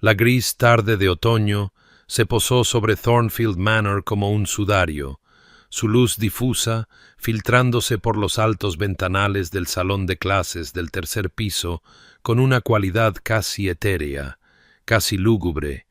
La gris tarde de otoño se posó sobre Thornfield Manor como un sudario, su luz difusa, filtrándose por los altos ventanales del salón de clases del tercer piso, con una cualidad casi etérea, casi lúgubre,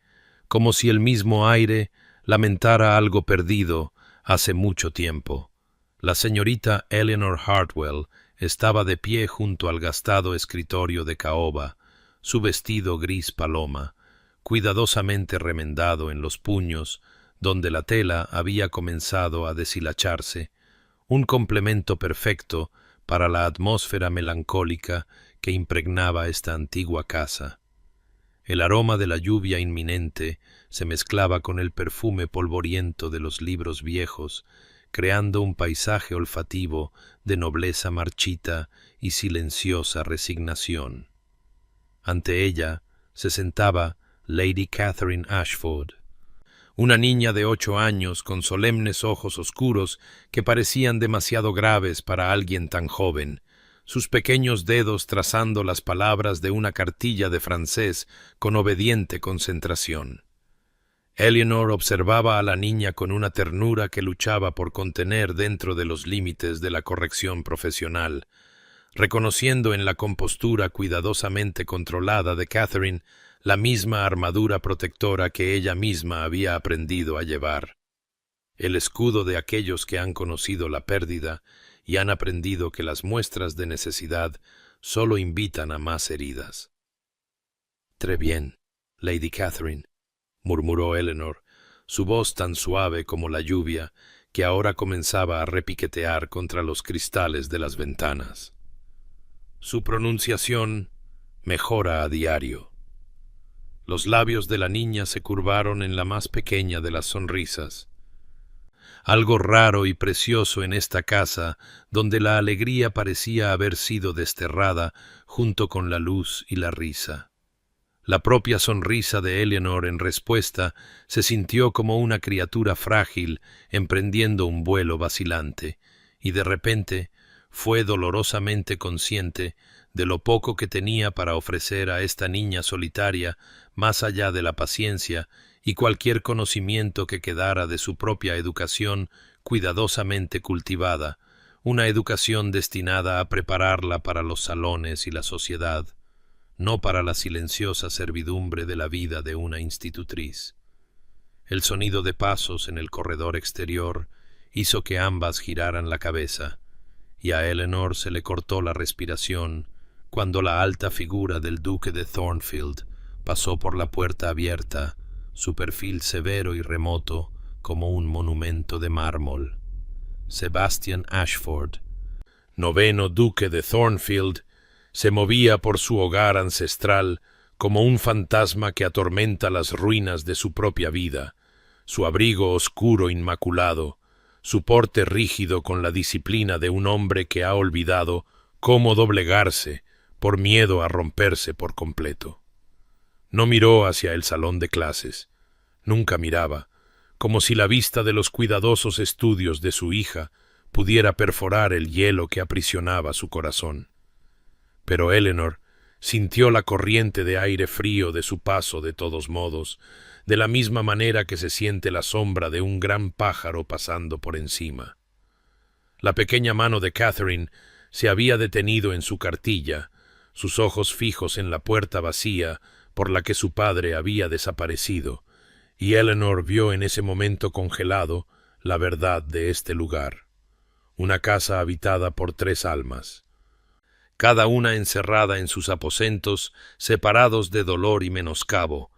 como si el mismo aire lamentara algo perdido hace mucho tiempo. La señorita Eleanor Hartwell estaba de pie junto al gastado escritorio de caoba, su vestido gris paloma, cuidadosamente remendado en los puños, donde la tela había comenzado a deshilacharse, un complemento perfecto para la atmósfera melancólica que impregnaba esta antigua casa. El aroma de la lluvia inminente se mezclaba con el perfume polvoriento de los libros viejos, creando un paisaje olfativo de nobleza marchita y silenciosa resignación. Ante ella se sentaba Lady Catherine Ashford, una niña de 8 años con solemnes ojos oscuros que parecían demasiado graves para alguien tan joven, sus pequeños dedos trazando las palabras de una cartilla de francés con obediente concentración. Eleanor observaba a la niña con una ternura que luchaba por contener dentro de los límites de la corrección profesional, reconociendo en la compostura cuidadosamente controlada de Catherine la misma armadura protectora que ella misma había aprendido a llevar. El escudo de aquellos que han conocido la pérdida y han aprendido que las muestras de necesidad solo invitan a más heridas. «Très bien, Lady Catherine», murmuró Eleanor, su voz tan suave como la lluvia que ahora comenzaba a repiquetear contra los cristales de las ventanas. Su pronunciación mejora a diario. Los labios de la niña se curvaron en la más pequeña de las sonrisas. Algo raro y precioso en esta casa, donde la alegría parecía haber sido desterrada junto con la luz y la risa. La propia sonrisa de Eleanor en respuesta se sintió como una criatura frágil emprendiendo un vuelo vacilante, y de repente fue dolorosamente consciente de lo poco que tenía para ofrecer a esta niña solitaria más allá de la paciencia y cualquier conocimiento que quedara de su propia educación cuidadosamente cultivada, una educación destinada a prepararla para los salones y la sociedad, no para la silenciosa servidumbre de la vida de una institutriz. El sonido de pasos en el corredor exterior hizo que ambas giraran la cabeza, y a Eleanor se le cortó la respiración cuando la alta figura del duque de Thornfield pasó por la puerta abierta, su perfil severo y remoto como un monumento de mármol. Sebastian Ashford, 9º duque de Thornfield, se movía por su hogar ancestral como un fantasma que atormenta las ruinas de su propia vida, su abrigo oscuro inmaculado, su porte rígido con la disciplina de un hombre que ha olvidado cómo doblegarse por miedo a romperse por completo. No miró hacia el salón de clases, nunca miraba, como si la vista de los cuidadosos estudios de su hija pudiera perforar el hielo que aprisionaba su corazón. Pero Eleanor sintió la corriente de aire frío de su paso de todos modos, de la misma manera que se siente la sombra de un gran pájaro pasando por encima. La pequeña mano de Catherine se había detenido en su cartilla, sus ojos fijos en la puerta vacía por la que su padre había desaparecido, y Eleanor vio en ese momento congelado la verdad de este lugar. Una casa habitada por 3 almas, cada una encerrada en sus aposentos, separados de dolor y menoscabo,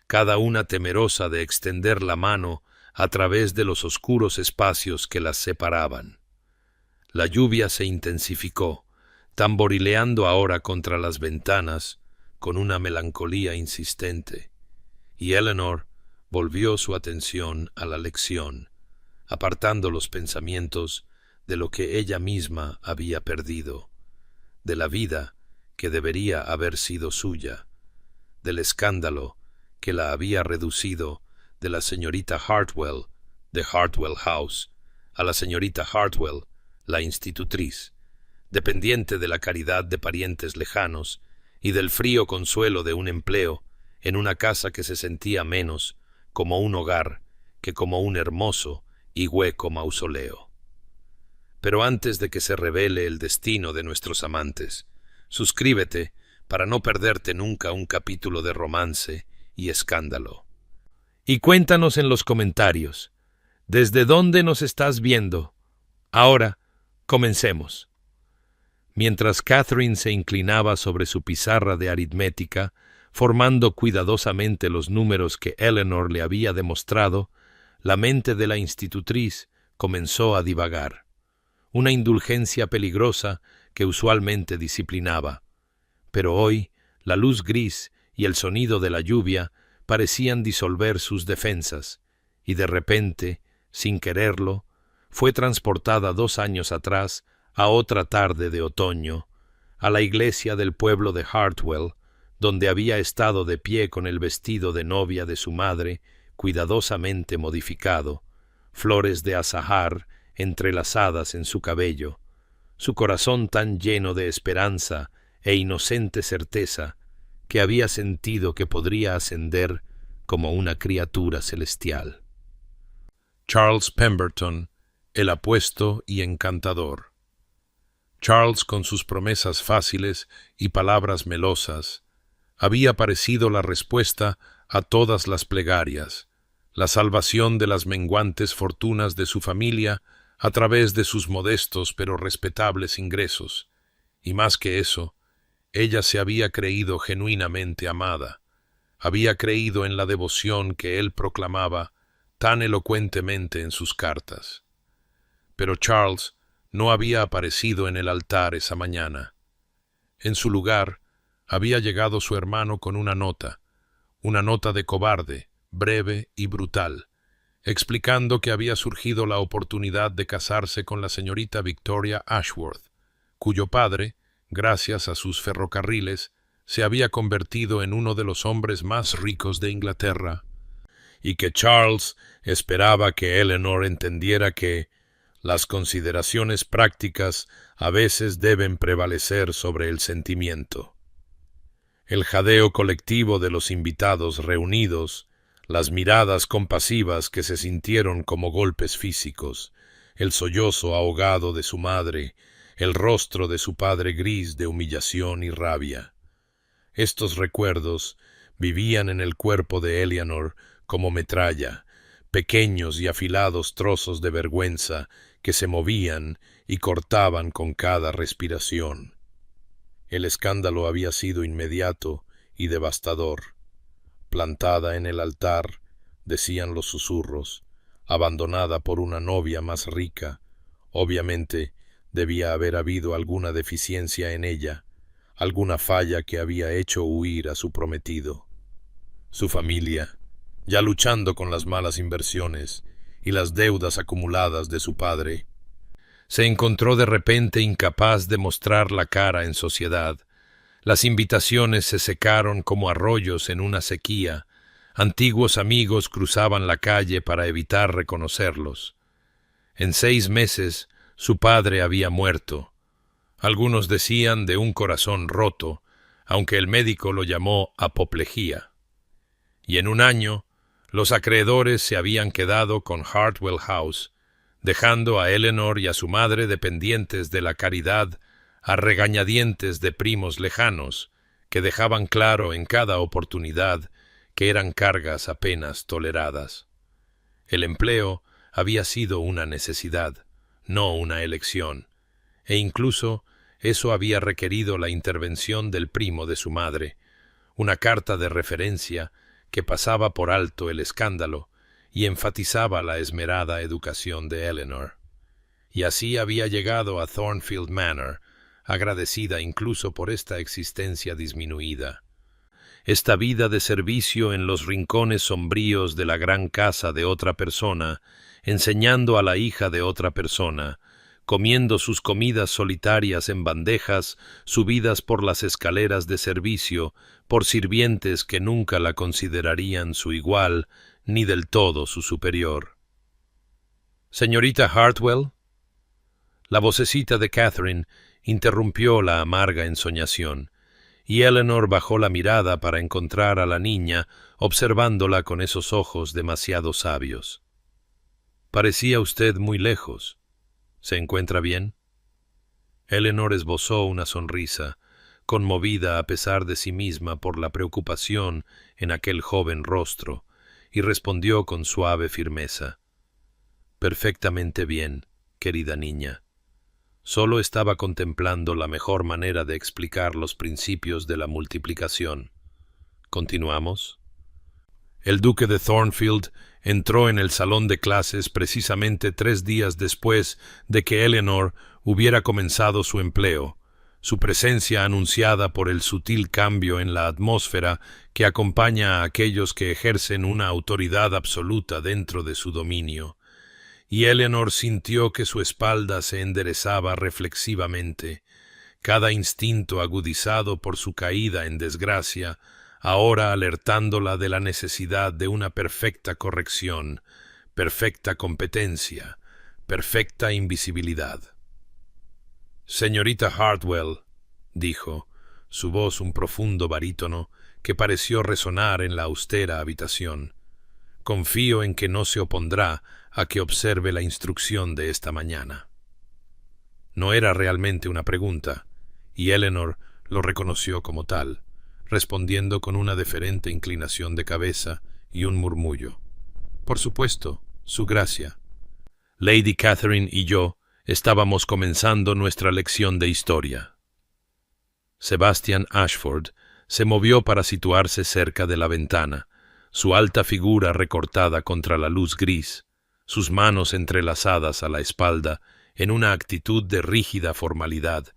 cada una temerosa de extender la mano a través de los oscuros espacios que las separaban. La lluvia se intensificó, tamborileando ahora contra las ventanas con una melancolía insistente, y Eleanor volvió su atención a la lección, apartando los pensamientos de lo que ella misma había perdido, de la vida que debería haber sido suya, del escándalo que la había reducido de la señorita Hartwell, de Hartwell House, a la señorita Hartwell, la institutriz, dependiente de la caridad de parientes lejanos y del frío consuelo de un empleo en una casa que se sentía menos como un hogar que como un hermoso y hueco mausoleo. Pero antes de que se revele el destino de nuestros amantes, suscríbete para no perderte nunca un capítulo de romance y escándalo. Y cuéntanos en los comentarios, ¿desde dónde nos estás viendo? Ahora, comencemos. Mientras Catherine se inclinaba sobre su pizarra de aritmética, formando cuidadosamente los números que Eleanor le había demostrado, la mente de la institutriz comenzó a divagar. Una indulgencia peligrosa que usualmente disciplinaba. Pero hoy, la luz gris y el sonido de la lluvia parecían disolver sus defensas, y de repente, sin quererlo, fue transportada 2 años atrás a otra tarde de otoño, a la iglesia del pueblo de Hartwell, donde había estado de pie con el vestido de novia de su madre, cuidadosamente modificado, flores de azahar entrelazadas en su cabello, su corazón tan lleno de esperanza e inocente certeza que había sentido que podría ascender como una criatura celestial. Charles Pemberton, el apuesto y encantador. Charles, con sus promesas fáciles y palabras melosas, había parecido la respuesta a todas las plegarias, la salvación de las menguantes fortunas de su familia a través de sus modestos pero respetables ingresos, y más que eso, ella se había creído genuinamente amada, había creído en la devoción que él proclamaba tan elocuentemente en sus cartas. Pero Charles no había aparecido en el altar esa mañana. En su lugar, había llegado su hermano con una nota de cobarde, breve y brutal, explicando que había surgido la oportunidad de casarse con la señorita Victoria Ashworth, cuyo padre, gracias a sus ferrocarriles, se había convertido en uno de los hombres más ricos de Inglaterra, y que Charles esperaba que Eleanor entendiera que las consideraciones prácticas a veces deben prevalecer sobre el sentimiento. El jadeo colectivo de los invitados reunidos, las miradas compasivas que se sintieron como golpes físicos, el sollozo ahogado de su madre, el rostro de su padre gris de humillación y rabia. Estos recuerdos vivían en el cuerpo de Eleanor como metralla, pequeños y afilados trozos de vergüenza que se movían y cortaban con cada respiración. El escándalo había sido inmediato y devastador. Plantada en el altar, decían los susurros, abandonada por una novia más rica, obviamente debía haber habido alguna deficiencia en ella, alguna falla que había hecho huir a su prometido. Su familia, ya luchando con las malas inversiones y las deudas acumuladas de su padre, se encontró de repente incapaz de mostrar la cara en sociedad. Las invitaciones se secaron como arroyos en una sequía. Antiguos amigos cruzaban la calle para evitar reconocerlos. En 6 meses su padre había muerto. Algunos decían de un corazón roto, aunque el médico lo llamó apoplejía. Y en 1 año, los acreedores se habían quedado con Hartwell House, dejando a Eleanor y a su madre dependientes de la caridad a regañadientes de primos lejanos, que dejaban claro en cada oportunidad que eran cargas apenas toleradas. El empleo había sido una necesidad, no una elección, e incluso eso había requerido la intervención del primo de su madre, una carta de referencia que pasaba por alto el escándalo y enfatizaba la esmerada educación de Eleanor. Y así había llegado a Thornfield Manor, agradecida incluso por esta existencia disminuida. Esta vida de servicio en los rincones sombríos de la gran casa de otra persona, enseñando a la hija de otra persona, comiendo sus comidas solitarias en bandejas subidas por las escaleras de servicio por sirvientes que nunca la considerarían su igual ni del todo su superior. «Señorita Hartwell». La vocecita de Catherine interrumpió la amarga ensoñación, y Eleanor bajó la mirada para encontrar a la niña, observándola con esos ojos demasiado sabios. «Parecía usted muy lejos. ¿Se encuentra bien?» Eleanor esbozó una sonrisa, conmovida a pesar de sí misma por la preocupación en aquel joven rostro, y respondió con suave firmeza: «Perfectamente bien, querida niña. Solo estaba contemplando la mejor manera de explicar los principios de la multiplicación. ¿Continuamos?» El duque de Thornfield entró en el salón de clases precisamente 3 días después de que Eleanor hubiera comenzado su empleo, su presencia anunciada por el sutil cambio en la atmósfera que acompaña a aquellos que ejercen una autoridad absoluta dentro de su dominio, y Eleanor sintió que su espalda se enderezaba reflexivamente, cada instinto agudizado por su caída en desgracia, ahora alertándola de la necesidad de una perfecta corrección, perfecta competencia, perfecta invisibilidad. «Señorita Hartwell», dijo, su voz un profundo barítono que pareció resonar en la austera habitación, «confío en que no se opondrá a que observe la instrucción de esta mañana». No era realmente una pregunta, y Eleanor lo reconoció como tal, respondiendo con una deferente inclinación de cabeza y un murmullo: «Por supuesto, su gracia». Lady Catherine y yo estábamos comenzando nuestra lección de historia. Sebastian Ashford se movió para situarse cerca de la ventana, su alta figura recortada contra la luz gris, sus manos entrelazadas a la espalda en una actitud de rígida formalidad,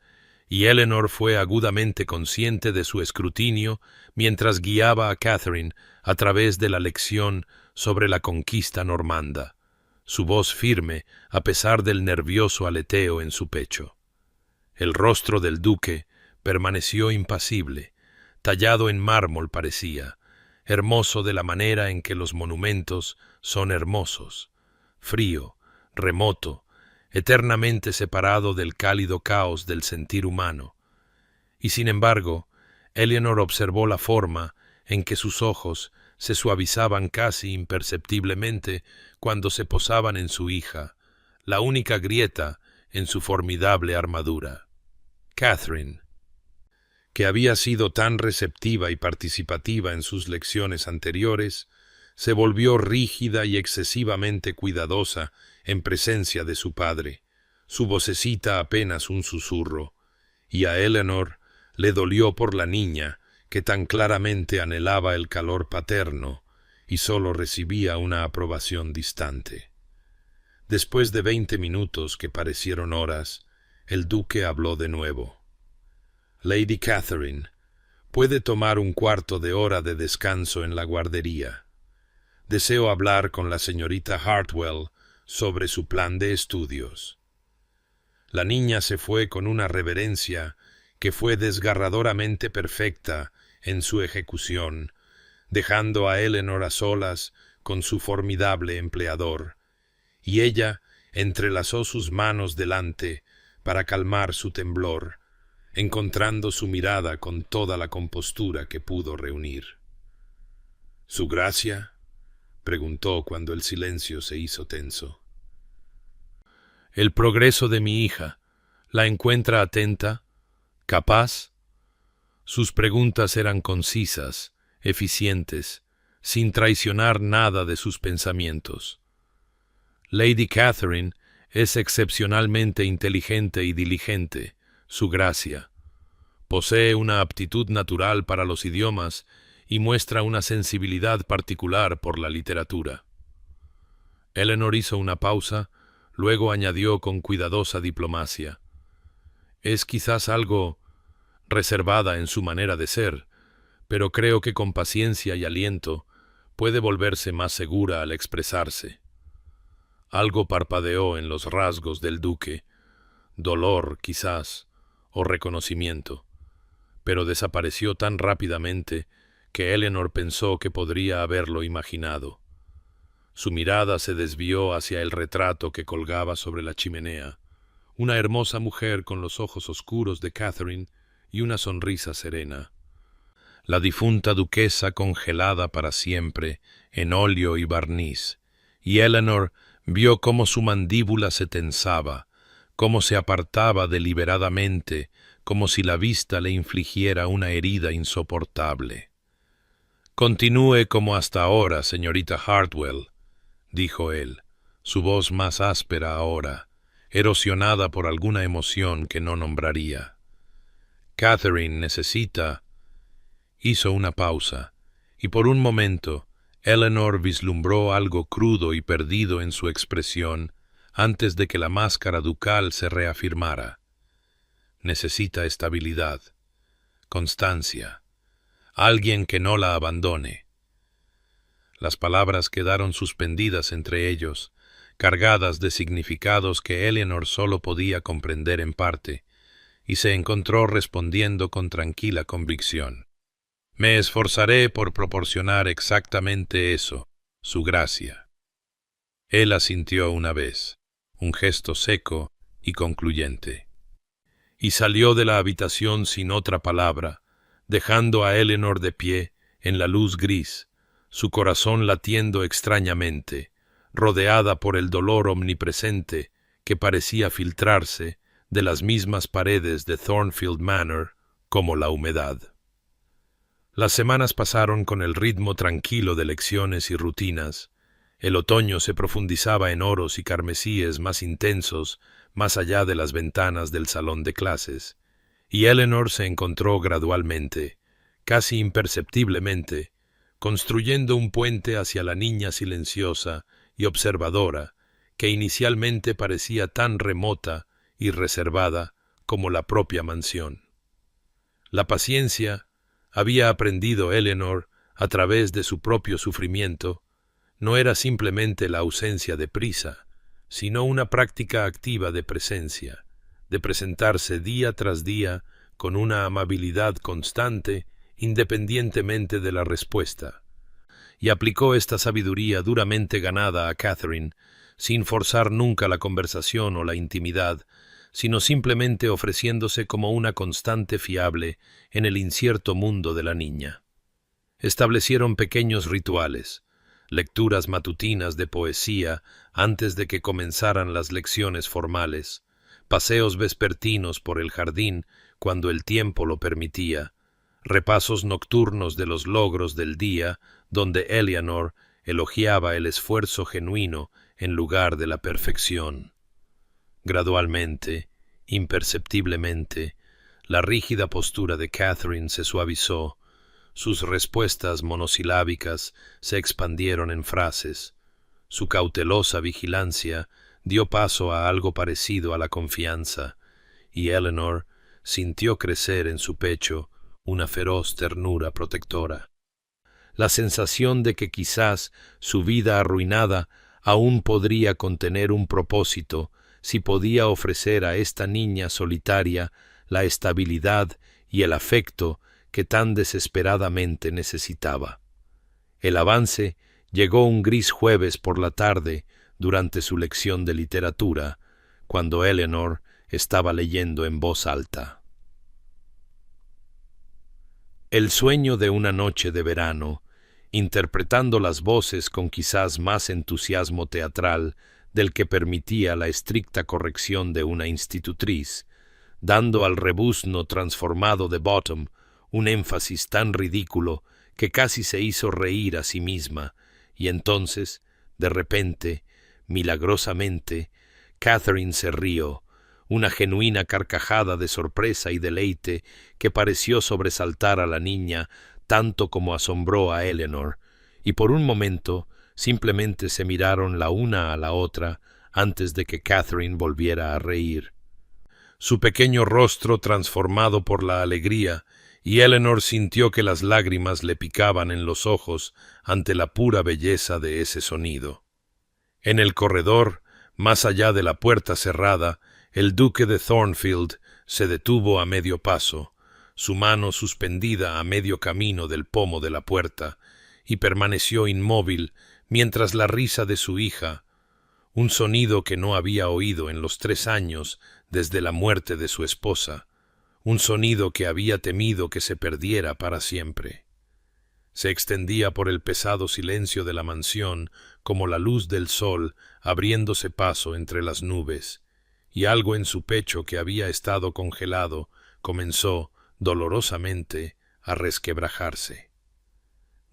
y Eleanor fue agudamente consciente de su escrutinio mientras guiaba a Catherine a través de la lección sobre la conquista normanda, su voz firme a pesar del nervioso aleteo en su pecho. El rostro del duque permaneció impasible, tallado en mármol parecía, hermoso de la manera en que los monumentos son hermosos, frío, remoto, eternamente separado del cálido caos del sentir humano. Y sin embargo, Eleanor observó la forma en que sus ojos se suavizaban casi imperceptiblemente cuando se posaban en su hija, la única grieta en su formidable armadura. Catherine, que había sido tan receptiva y participativa en sus lecciones anteriores, se volvió rígida y excesivamente cuidadosa en presencia de su padre, su vocecita apenas un susurro, y a Eleanor le dolió por la niña que tan claramente anhelaba el calor paterno y sólo recibía una aprobación distante. Después de 20 minutos que parecieron horas, el duque habló de nuevo. «Lady Catherine, puede tomar un cuarto de hora de descanso en la guardería. Deseo hablar con la señorita Hartwell sobre su plan de estudios». La niña se fue con una reverencia que fue desgarradoramente perfecta en su ejecución, dejando a Eleanor a solas con su formidable empleador, y ella entrelazó sus manos delante para calmar su temblor, encontrando su mirada con toda la compostura que pudo reunir. «¿Su gracia?», preguntó cuando el silencio se hizo tenso. «El progreso de mi hija, ¿la encuentra atenta, capaz?» Sus preguntas eran concisas, eficientes, sin traicionar nada de sus pensamientos. Lady Catherine es excepcionalmente inteligente y diligente, su gracia. Posee una aptitud natural para los idiomas y muestra una sensibilidad particular por la literatura. Eleanor hizo una pausa, luego añadió con cuidadosa diplomacia: «Es quizás algo reservada en su manera de ser, pero creo que con paciencia y aliento puede volverse más segura al expresarse». Algo parpadeó en los rasgos del duque, dolor quizás, o reconocimiento, pero desapareció tan rápidamente que Eleanor pensó que podría haberlo imaginado. Su mirada se desvió hacia el retrato que colgaba sobre la chimenea, una hermosa mujer con los ojos oscuros de Catherine y una sonrisa serena. la difunta duquesa congelada para siempre en óleo y barniz, y Eleanor vio cómo su mandíbula se tensaba, cómo se apartaba deliberadamente, como si la vista le infligiera una herida insoportable. «Continúe como hasta ahora, señorita Hartwell», dijo él, su voz más áspera ahora, erosionada por alguna emoción que no nombraría. «Catherine necesita...» Hizo una pausa, y por un momento Eleanor vislumbró algo crudo y perdido en su expresión antes de que la máscara ducal se reafirmara. Necesita estabilidad, constancia, alguien que no la abandone. Las palabras quedaron suspendidas entre ellos, cargadas de significados que Eleanor solo podía comprender en parte, y se encontró respondiendo con tranquila convicción. «Me esforzaré por proporcionar exactamente eso, su gracia». Él asintió una vez, un gesto seco y concluyente, y salió de la habitación sin otra palabra, dejando a Eleanor de pie en la luz gris, su corazón latiendo extrañamente, rodeada por el dolor omnipresente que parecía filtrarse de las mismas paredes de Thornfield Manor como la humedad. Las semanas pasaron con el ritmo tranquilo de lecciones y rutinas. El otoño se profundizaba en oros y carmesíes más intensos más allá de las ventanas del salón de clases, y Eleanor se encontró gradualmente, casi imperceptiblemente, construyendo un puente hacia la niña silenciosa y observadora que inicialmente parecía tan remota y reservada como la propia mansión. La paciencia, había aprendido Eleanor a través de su propio sufrimiento, no era simplemente la ausencia de prisa, sino una práctica activa de presencia, de presentarse día tras día con una amabilidad constante independientemente de la respuesta. Y aplicó esta sabiduría duramente ganada a Catherine, sin forzar nunca la conversación o la intimidad, sino simplemente ofreciéndose como una constante fiable en el incierto mundo de la niña. Establecieron pequeños rituales, lecturas matutinas de poesía antes de que comenzaran las lecciones formales, paseos vespertinos por el jardín cuando el tiempo lo permitía, repasos nocturnos de los logros del día donde Eleanor elogiaba el esfuerzo genuino en lugar de la perfección. Gradualmente, imperceptiblemente, la rígida postura de Catherine se suavizó, sus respuestas monosilábicas se expandieron en frases, su cautelosa vigilancia dio paso a algo parecido a la confianza, y Eleanor sintió crecer en su pecho una feroz ternura protectora. La sensación de que quizás su vida arruinada aún podría contener un propósito si podía ofrecer a esta niña solitaria la estabilidad y el afecto que tan desesperadamente necesitaba. El avance llegó un gris jueves por la tarde durante su lección de literatura, cuando Eleanor estaba leyendo en voz alta. El sueño de una noche de verano, interpretando las voces con quizás más entusiasmo teatral del que permitía la estricta corrección de una institutriz, dando al rebuzno transformado de Bottom un énfasis tan ridículo que casi se hizo reír a sí misma, y entonces, de repente, milagrosamente, Catherine se rió, una genuina carcajada de sorpresa y deleite que pareció sobresaltar a la niña tanto como asombró a Eleanor, y por un momento simplemente se miraron la una a la otra antes de que Catherine volviera a reír. Su pequeño rostro transformado por la alegría, y Eleanor sintió que las lágrimas le picaban en los ojos ante la pura belleza de ese sonido. En el corredor, más allá de la puerta cerrada, el duque de Thornfield se detuvo a medio paso, su mano suspendida a medio camino del pomo de la puerta, y permaneció inmóvil mientras la risa de su hija, un sonido que no había oído en los 3 años desde la muerte de su esposa, un sonido que había temido que se perdiera para siempre. Se extendía por el pesado silencio de la mansión como la luz del sol abriéndose paso entre las nubes, y algo en su pecho que había estado congelado comenzó, dolorosamente, a resquebrajarse.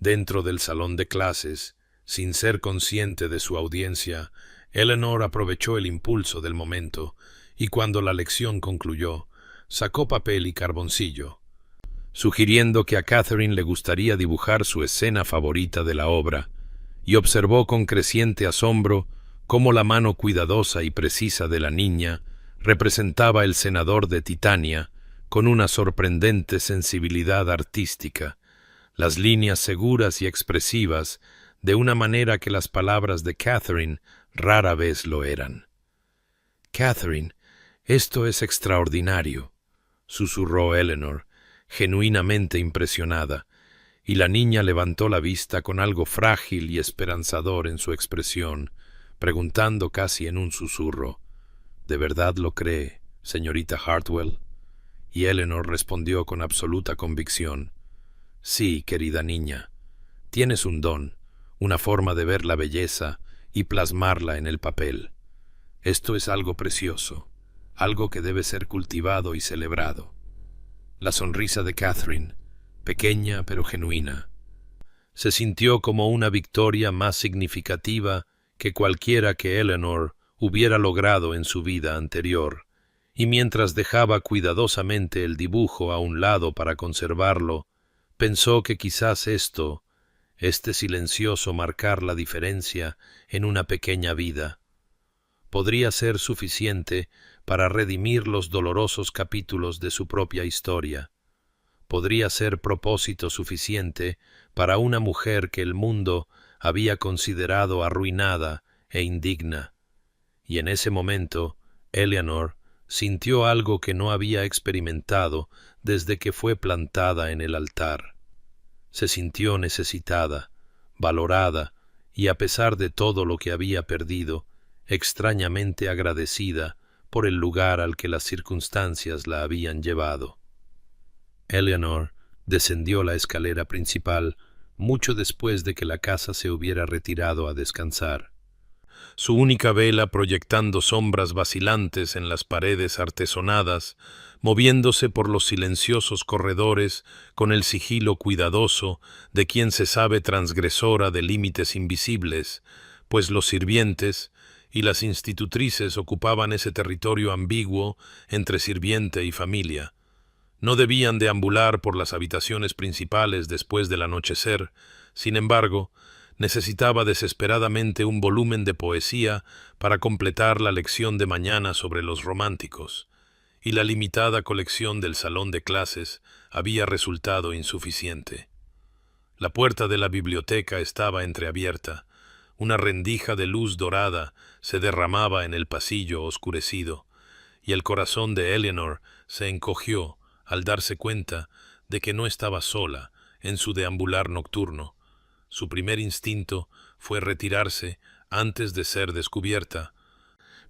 Dentro del salón de clases, sin ser consciente de su audiencia, Eleanor aprovechó el impulso del momento y cuando la lección concluyó, sacó papel y carboncillo, sugiriendo que a Catherine le gustaría dibujar su escena favorita de la obra, y observó con creciente asombro cómo la mano cuidadosa y precisa de la niña representaba el senador de Titania con una sorprendente sensibilidad artística, las líneas seguras y expresivas de una manera que las palabras de Catherine rara vez lo eran. «Catherine, esto es extraordinario», susurró Eleanor, genuinamente impresionada, y la niña levantó la vista con algo frágil y esperanzador en su expresión, preguntando casi en un susurro, «¿De verdad lo cree, señorita Hartwell?» Y Eleanor respondió con absoluta convicción, «Sí, querida niña, tienes un don, una forma de ver la belleza y plasmarla en el papel. Esto es algo precioso, algo que debe ser cultivado y celebrado». La sonrisa de Catherine, pequeña pero genuina, se sintió como una victoria más significativa que cualquiera que Eleanor hubiera logrado en su vida anterior, y mientras dejaba cuidadosamente el dibujo a un lado para conservarlo, pensó que quizás este silencioso marcar la diferencia en una pequeña vida, podría ser suficiente para redimir los dolorosos capítulos de su propia historia. Podría ser propósito suficiente para una mujer que el mundo había considerado arruinada e indigna. Y en ese momento, Eleanor sintió algo que no había experimentado desde que fue plantada en el altar. Se sintió necesitada, valorada, y a pesar de todo lo que había perdido, extrañamente agradecida por el lugar al que las circunstancias la habían llevado. Eleanor descendió la escalera principal mucho después de que la casa se hubiera retirado a descansar. Su única vela proyectando sombras vacilantes en las paredes artesonadas, moviéndose por los silenciosos corredores con el sigilo cuidadoso de quien se sabe transgresora de límites invisibles, pues los sirvientes y las institutrices ocupaban ese territorio ambiguo entre sirviente y familia. No debían deambular por las habitaciones principales después del anochecer, sin embargo, necesitaba desesperadamente un volumen de poesía para completar la lección de mañana sobre los románticos, y la limitada colección del salón de clases había resultado insuficiente. La puerta de la biblioteca estaba entreabierta. Una rendija de luz dorada se derramaba en el pasillo oscurecido, y el corazón de Eleanor se encogió al darse cuenta de que no estaba sola en su deambular nocturno. Su primer instinto fue retirarse antes de ser descubierta,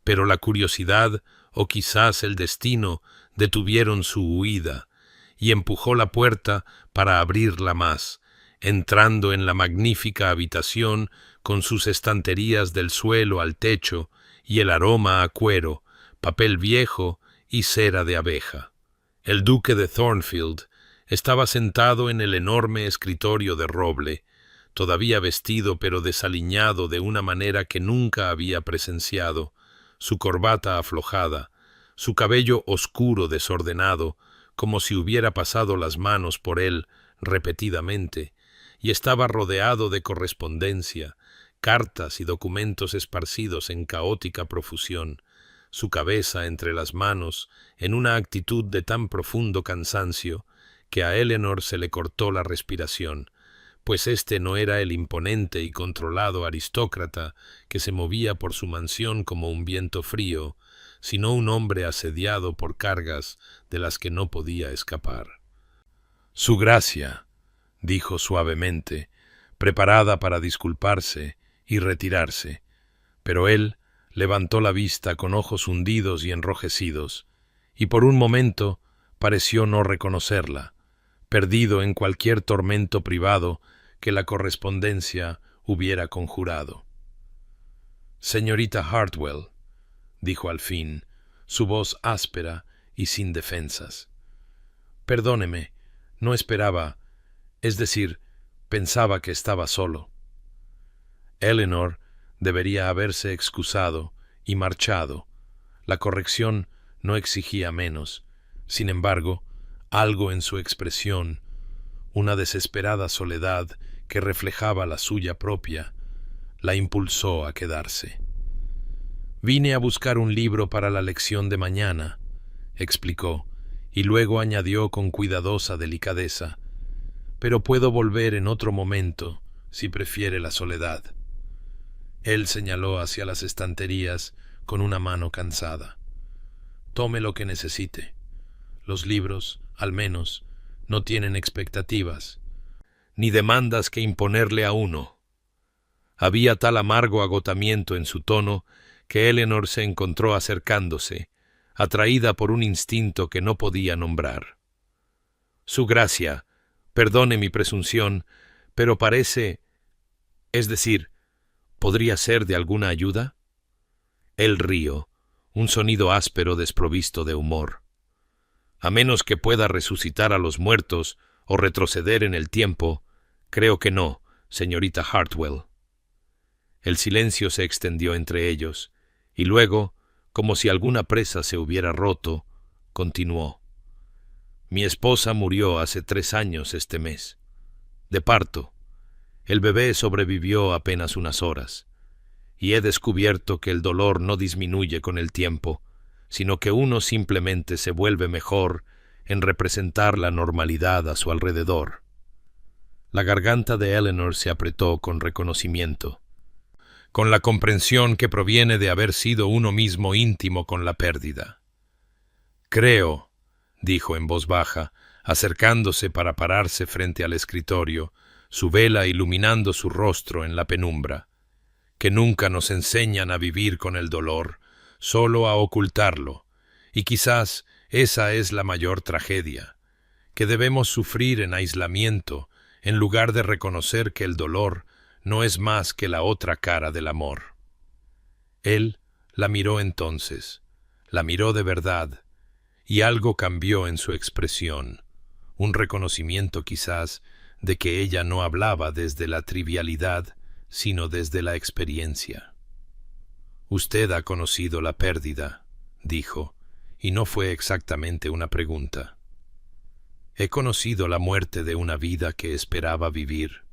pero la curiosidad o quizás el destino detuvieron su huida, y empujó la puerta para abrirla más, entrando en la magnífica habitación con sus estanterías del suelo al techo y el aroma a cuero, papel viejo y cera de abeja. El duque de Thornfield estaba sentado en el enorme escritorio de roble, todavía vestido pero desaliñado de una manera que nunca había presenciado, su corbata aflojada, su cabello oscuro desordenado, como si hubiera pasado las manos por él repetidamente, y estaba rodeado de correspondencia, cartas y documentos esparcidos en caótica profusión, su cabeza entre las manos en una actitud de tan profundo cansancio que a Eleanor se le cortó la respiración, pues este no era el imponente y controlado aristócrata que se movía por su mansión como un viento frío, sino un hombre asediado por cargas de las que no podía escapar. «Su gracia», dijo suavemente, preparada para disculparse y retirarse, pero él levantó la vista con ojos hundidos y enrojecidos, y por un momento pareció no reconocerla, perdido en cualquier tormento privado que la correspondencia hubiera conjurado. «Señorita Hartwell», dijo al fin, su voz áspera y sin defensas. «Perdóneme, no esperaba, es decir, pensaba que estaba solo». Eleanor debería haberse excusado y marchado. La corrección no exigía menos. Sin embargo, algo en su expresión, una desesperada soledad que reflejaba la suya propia, la impulsó a quedarse. «Vine a buscar un libro para la lección de mañana», explicó, y luego añadió con cuidadosa delicadeza, «pero puedo volver en otro momento, si prefiere la soledad». Él señaló hacia las estanterías con una mano cansada. «Tome lo que necesite. Los libros, al menos, no tienen expectativas, ni demandas que imponerle a uno». Había tal amargo agotamiento en su tono que Eleanor se encontró acercándose, atraída por un instinto que no podía nombrar. «Su gracia, perdone mi presunción, pero parece... es decir, ¿podría ser de alguna ayuda?» Él rió, un sonido áspero desprovisto de humor. «A menos que pueda resucitar a los muertos o retroceder en el tiempo, creo que no, señorita Hartwell». El silencio se extendió entre ellos, y luego, como si alguna presa se hubiera roto, continuó. «Mi esposa murió hace 3 años este mes, de parto. El bebé sobrevivió apenas unas horas, y he descubierto que el dolor no disminuye con el tiempo, sino que uno simplemente se vuelve mejor en representar la normalidad a su alrededor». La garganta de Eleanor se apretó con reconocimiento, con la comprensión que proviene de haber sido uno mismo íntimo con la pérdida. «Creo», dijo en voz baja, acercándose para pararse frente al escritorio, su vela iluminando su rostro en la penumbra, «que nunca nos enseñan a vivir con el dolor, solo a ocultarlo, y quizás esa es la mayor tragedia, que debemos sufrir en aislamiento en lugar de reconocer que el dolor no es más que la otra cara del amor». Él la miró entonces, la miró de verdad, y algo cambió en su expresión, un reconocimiento quizás de que ella no hablaba desde la trivialidad, sino desde la experiencia. «Usted ha conocido la pérdida», dijo, y no fue exactamente una pregunta. «He conocido la muerte de una vida que esperaba vivir»,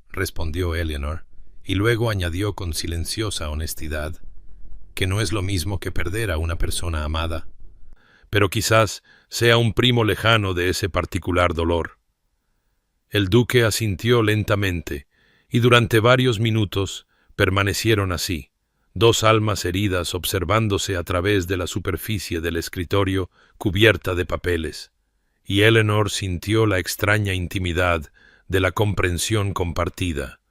respondió Eleanor, y luego añadió con silenciosa honestidad, «que no es lo mismo que perder a una persona amada, pero quizás sea un primo lejano de ese particular dolor». El duque asintió lentamente, y durante varios minutos permanecieron así, 2 almas heridas observándose a través de la superficie del escritorio cubierta de papeles, y Eleanor sintió la extraña intimidad de la comprensión compartida,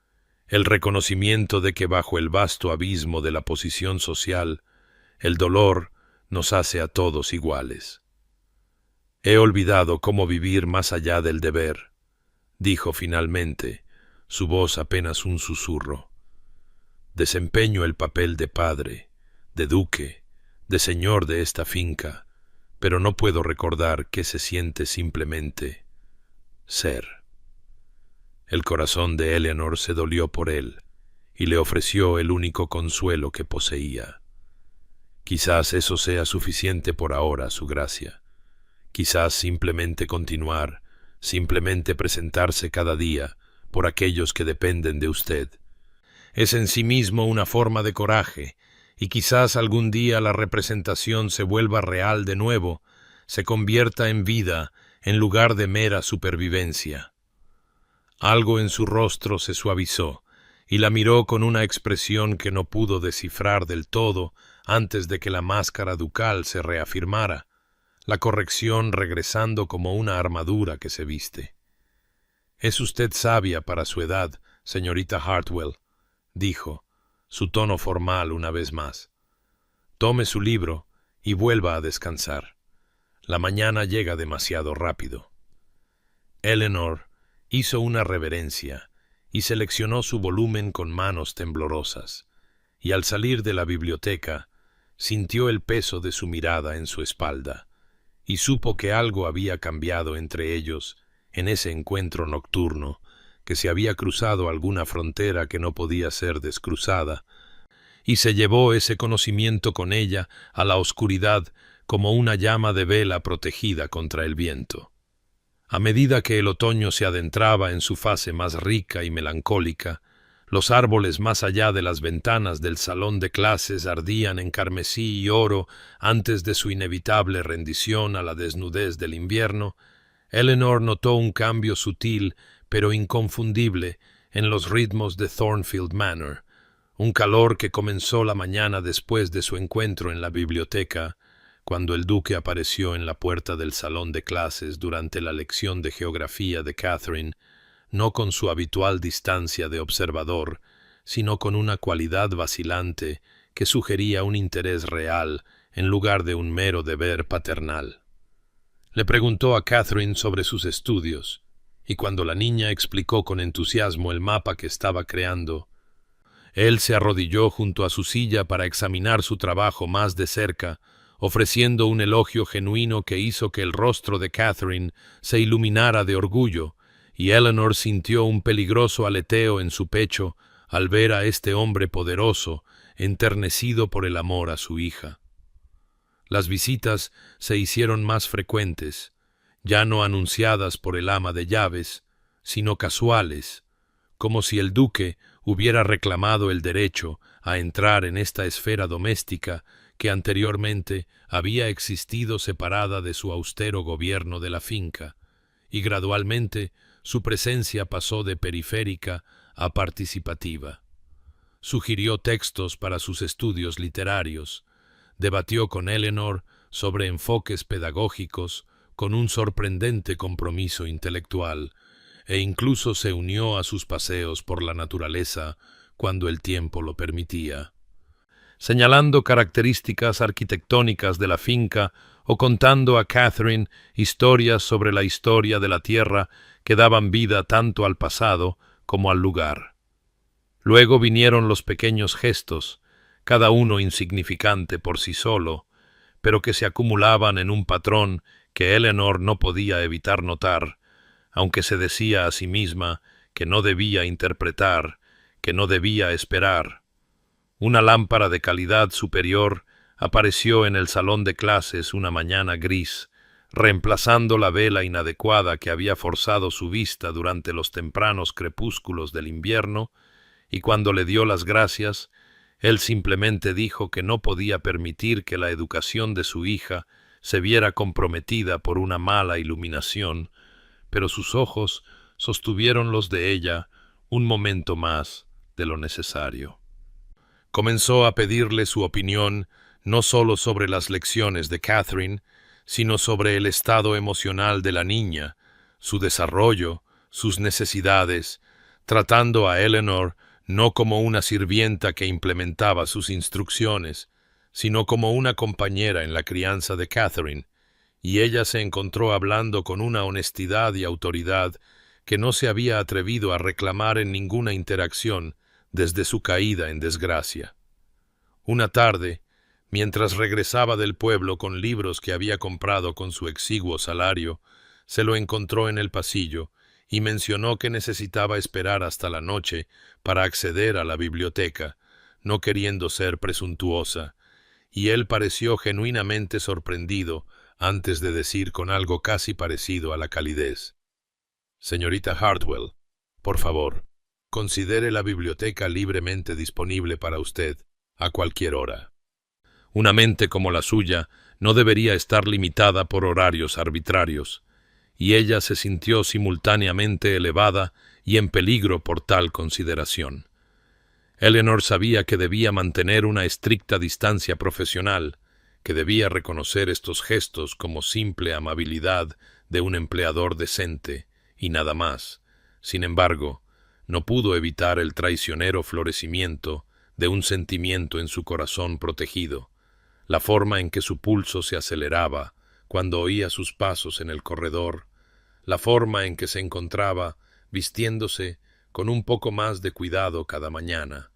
el reconocimiento de que bajo el vasto abismo de la posición social, el dolor nos hace a todos iguales. «He olvidado cómo vivir más allá del deber», dijo finalmente, su voz apenas un susurro. «Desempeño el papel de padre, de duque, de señor de esta finca, pero no puedo recordar qué se siente simplemente ser». El corazón de Eleanor se dolió por él, y le ofreció el único consuelo que poseía. «Quizás eso sea suficiente por ahora, su gracia. Quizás simplemente continuar, simplemente presentarse cada día por aquellos que dependen de usted. Es en sí mismo una forma de coraje, y quizás algún día la representación se vuelva real de nuevo, se convierta en vida en lugar de mera supervivencia». Algo en su rostro se suavizó, y la miró con una expresión que no pudo descifrar del todo antes de que la máscara ducal se reafirmara, la corrección regresando como una armadura que se viste. «Es usted sabia para su edad, señorita Hartwell», dijo, su tono formal una vez más. «Tome su libro y vuelva a descansar. La mañana llega demasiado rápido. Eleanor hizo una reverencia y seleccionó su volumen con manos temblorosas, y al salir de la biblioteca sintió el peso de su mirada en su espalda, y supo que algo había cambiado entre ellos en ese encuentro nocturno, que se había cruzado alguna frontera que no podía ser descruzada, y se llevó ese conocimiento con ella a la oscuridad como una llama de vela protegida contra el viento. A medida que el otoño se adentraba en su fase más rica y melancólica, los árboles más allá de las ventanas del salón de clases ardían en carmesí y oro antes de su inevitable rendición a la desnudez del invierno. Eleanor notó un cambio sutil pero inconfundible en los ritmos de Thornfield Manor, un calor que comenzó la mañana después de su encuentro en la biblioteca, cuando el duque apareció en la puerta del salón de clases durante la lección de geografía de Catherine, no con su habitual distancia de observador, sino con una cualidad vacilante que sugería un interés real en lugar de un mero deber paternal. Le preguntó a Catherine sobre sus estudios, y cuando la niña explicó con entusiasmo el mapa que estaba creando, él se arrodilló junto a su silla para examinar su trabajo más de cerca, ofreciendo un elogio genuino que hizo que el rostro de Catherine se iluminara de orgullo, y Eleanor sintió un peligroso aleteo en su pecho al ver a este hombre poderoso, enternecido por el amor a su hija. Las visitas se hicieron más frecuentes, ya no anunciadas por el ama de llaves, sino casuales, como si el duque hubiera reclamado el derecho a entrar en esta esfera doméstica que anteriormente había existido separada de su austero gobierno de la finca, y gradualmente su presencia pasó de periférica a participativa. Sugirió textos para sus estudios literarios, debatió con Eleanor sobre enfoques pedagógicos con un sorprendente compromiso intelectual, e incluso se unió a sus paseos por la naturaleza cuando el tiempo lo permitía, señalando características arquitectónicas de la finca o contando a Catherine historias sobre la historia de la tierra que daban vida tanto al pasado como al lugar. Luego vinieron los pequeños gestos, cada uno insignificante por sí solo, pero que se acumulaban en un patrón que Eleanor no podía evitar notar, aunque se decía a sí misma que no debía interpretar, que no debía esperar. Una lámpara de calidad superior apareció en el salón de clases una mañana gris, reemplazando la vela inadecuada que había forzado su vista durante los tempranos crepúsculos del invierno, y cuando le dio las gracias, él simplemente dijo que no podía permitir que la educación de su hija se viera comprometida por una mala iluminación, pero sus ojos sostuvieron los de ella un momento más de lo necesario. Comenzó a pedirle su opinión no solo sobre las lecciones de Catherine, sino sobre el estado emocional de la niña, su desarrollo, sus necesidades, tratando a Eleanor no como una sirvienta que implementaba sus instrucciones, sino como una compañera en la crianza de Catherine, y ella se encontró hablando con una honestidad y autoridad que no se había atrevido a reclamar en ninguna interacción desde su caída en desgracia. Una tarde, mientras regresaba del pueblo con libros que había comprado con su exiguo salario, se lo encontró en el pasillo y mencionó que necesitaba esperar hasta la noche para acceder a la biblioteca, no queriendo ser presuntuosa, y él pareció genuinamente sorprendido antes de decir con algo casi parecido a la calidez: «Señorita Hartwell, por favor, considere la biblioteca libremente disponible para usted a cualquier hora». Una mente como la suya no debería estar limitada por horarios arbitrarios, y ella se sintió simultáneamente elevada y en peligro por tal consideración. Eleanor sabía que debía mantener una estricta distancia profesional, que debía reconocer estos gestos como simple amabilidad de un empleador decente, y nada más. Sin embargo, no pudo evitar el traicionero florecimiento de un sentimiento en su corazón protegido, la forma en que su pulso se aceleraba cuando oía sus pasos en el corredor, la forma en que se encontraba vistiéndose con un poco más de cuidado cada mañana,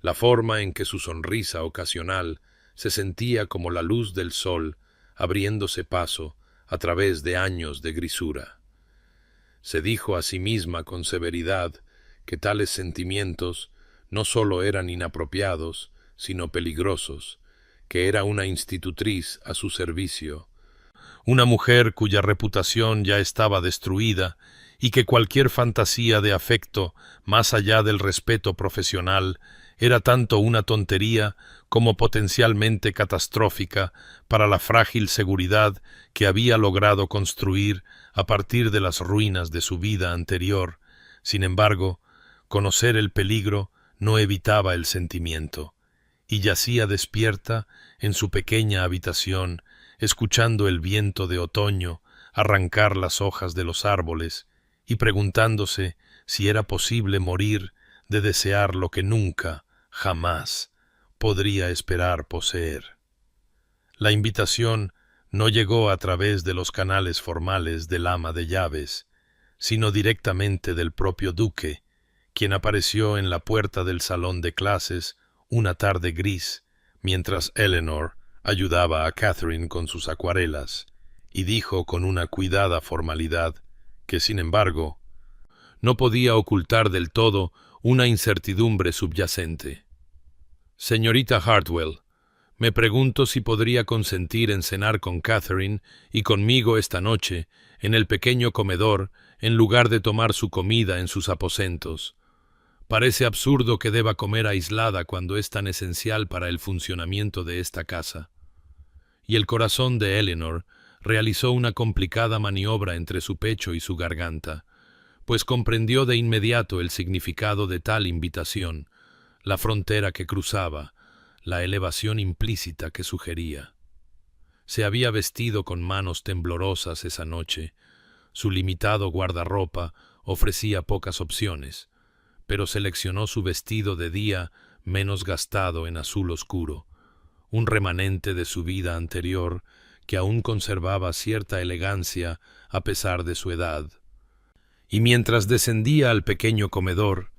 la forma en que su sonrisa ocasional se sentía como la luz del sol abriéndose paso a través de años de grisura. Se dijo a sí misma con severidad que tales sentimientos no sólo eran inapropiados, sino peligrosos, que era una institutriz a su servicio, una mujer cuya reputación ya estaba destruida y que cualquier fantasía de afecto más allá del respeto profesional era tanto una tontería como potencialmente catastrófica para la frágil seguridad que había logrado construir a partir de las ruinas de su vida anterior. Sin embargo, conocer el peligro no evitaba el sentimiento, y yacía despierta en su pequeña habitación, escuchando el viento de otoño arrancar las hojas de los árboles y preguntándose si era posible morir de desear lo que nunca, jamás, podría esperar poseer. La invitación no llegó a través de los canales formales del ama de llaves, sino directamente del propio duque, quien apareció en la puerta del salón de clases una tarde gris, mientras Eleanor ayudaba a Catherine con sus acuarelas, y dijo con una cuidada formalidad que, sin embargo, no podía ocultar del todo una incertidumbre subyacente. «Señorita Hartwell, me pregunto si podría consentir en cenar con Catherine y conmigo esta noche en el pequeño comedor en lugar de tomar su comida en sus aposentos. Parece absurdo que deba comer aislada cuando es tan esencial para el funcionamiento de esta casa». Y el corazón de Eleanor realizó una complicada maniobra entre su pecho y su garganta, pues comprendió de inmediato el significado de tal invitación, la frontera que cruzaba, la elevación implícita que sugería. Se había vestido con manos temblorosas esa noche. Su limitado guardarropa ofrecía pocas opciones, pero seleccionó su vestido de día menos gastado en azul oscuro, un remanente de su vida anterior que aún conservaba cierta elegancia a pesar de su edad. Y mientras descendía al pequeño comedor,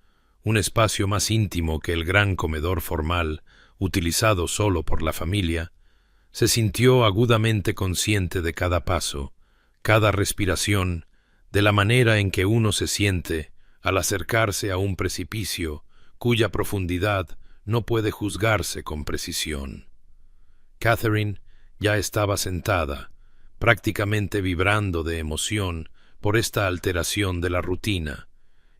un espacio más íntimo que el gran comedor formal, utilizado solo por la familia, se sintió agudamente consciente de cada paso, cada respiración, de la manera en que uno se siente al acercarse a un precipicio cuya profundidad no puede juzgarse con precisión. Catherine ya estaba sentada, prácticamente vibrando de emoción por esta alteración de la rutina,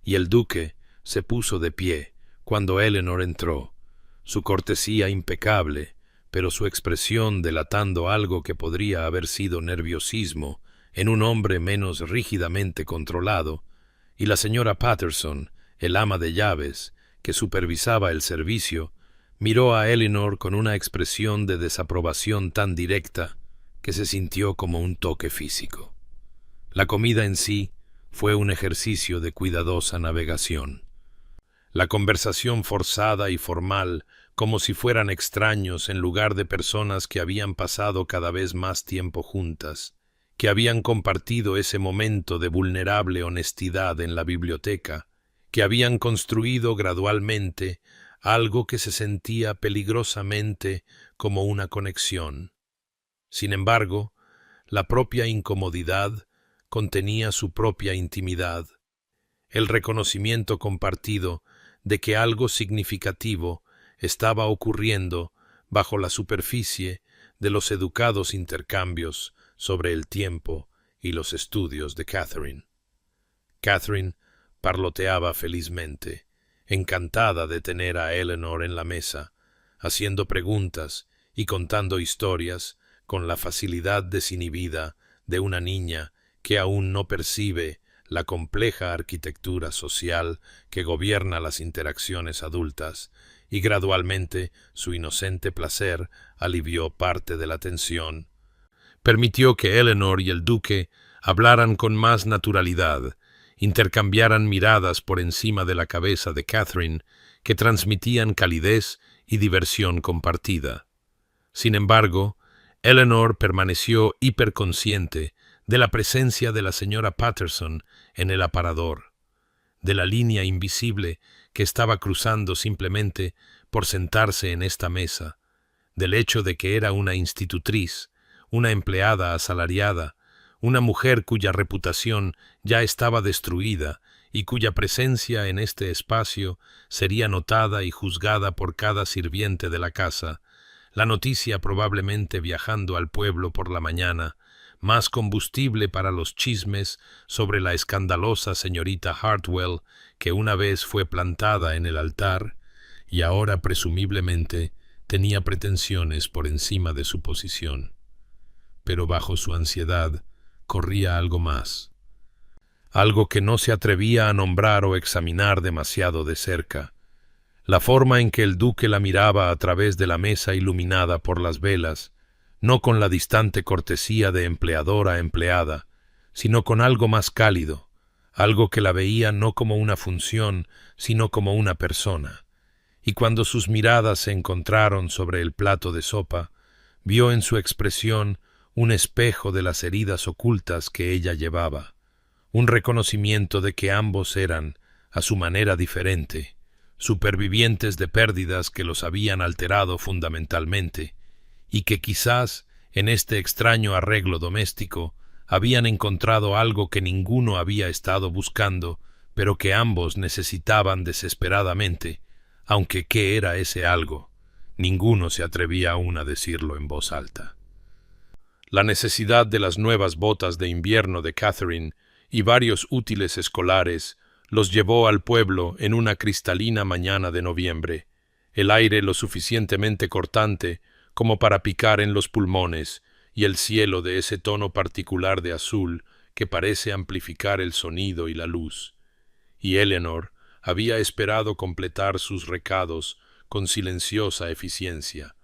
y el duque se puso de pie cuando Eleanor entró, su cortesía impecable, pero su expresión delatando algo que podría haber sido nerviosismo en un hombre menos rígidamente controlado, y la señora Patterson, el ama de llaves, que supervisaba el servicio, miró a Eleanor con una expresión de desaprobación tan directa que se sintió como un toque físico. La comida en sí fue un ejercicio de cuidadosa navegación. La conversación forzada y formal, como si fueran extraños en lugar de personas que habían pasado cada vez más tiempo juntas, que habían compartido ese momento de vulnerable honestidad en la biblioteca, que habían construido gradualmente algo que se sentía peligrosamente como una conexión. Sin embargo, la propia incomodidad contenía su propia intimidad, el reconocimiento compartido de que algo significativo estaba ocurriendo bajo la superficie de los educados intercambios sobre el tiempo y los estudios de Catherine. Catherine parloteaba felizmente, encantada de tener a Eleanor en la mesa, haciendo preguntas y contando historias con la facilidad desinhibida de una niña que aún no percibe la compleja arquitectura social que gobierna las interacciones adultas, y gradualmente su inocente placer alivió parte de la tensión. Permitió que Eleanor y el duque hablaran con más naturalidad, intercambiaran miradas por encima de la cabeza de Catherine que transmitían calidez y diversión compartida. Sin embargo, Eleanor permaneció hiperconsciente de la presencia de la señora Patterson en el aparador, de la línea invisible que estaba cruzando simplemente por sentarse en esta mesa, del hecho de que era una institutriz, una empleada asalariada, una mujer cuya reputación ya estaba destruida y cuya presencia en este espacio sería notada y juzgada por cada sirviente de la casa. La noticia probablemente viajando al pueblo por la mañana, más combustible para los chismes sobre la escandalosa señorita Hartwell, que una vez fue plantada en el altar y ahora presumiblemente tenía pretensiones por encima de su posición. Pero bajo su ansiedad corría algo más, algo que no se atrevía a nombrar o examinar demasiado de cerca. La forma en que el duque la miraba a través de la mesa iluminada por las velas, no con la distante cortesía de empleador a empleada, sino con algo más cálido, algo que la veía no como una función, sino como una persona. Y cuando sus miradas se encontraron sobre el plato de sopa, vio en su expresión un espejo de las heridas ocultas que ella llevaba, un reconocimiento de que ambos eran, a su manera diferente, supervivientes de pérdidas que los habían alterado fundamentalmente, y que quizás, en este extraño arreglo doméstico, habían encontrado algo que ninguno había estado buscando, pero que ambos necesitaban desesperadamente, aunque ¿qué era ese algo? Ninguno se atrevía aún a decirlo en voz alta. La necesidad de las nuevas botas de invierno de Catherine y varios útiles escolares los llevó al pueblo en una cristalina mañana de noviembre, el aire lo suficientemente cortante como para picar en los pulmones y el cielo de ese tono particular de azul que parece amplificar el sonido y la luz. Y Eleanor había esperado completar sus recados con silenciosa eficiencia,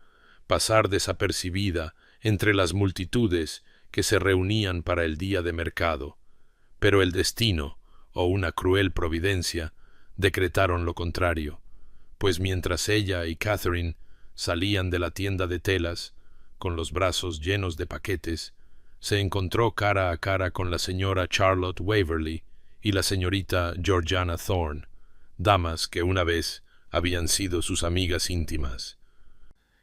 pasar desapercibida entre las multitudes que se reunían para el día de mercado, pero el destino, o una cruel providencia, decretaron lo contrario, pues mientras ella y Catherine salían de la tienda de telas, con los brazos llenos de paquetes, se encontró cara a cara con la señora Charlotte Waverley y la señorita Georgiana Thorne, damas que una vez habían sido sus amigas íntimas,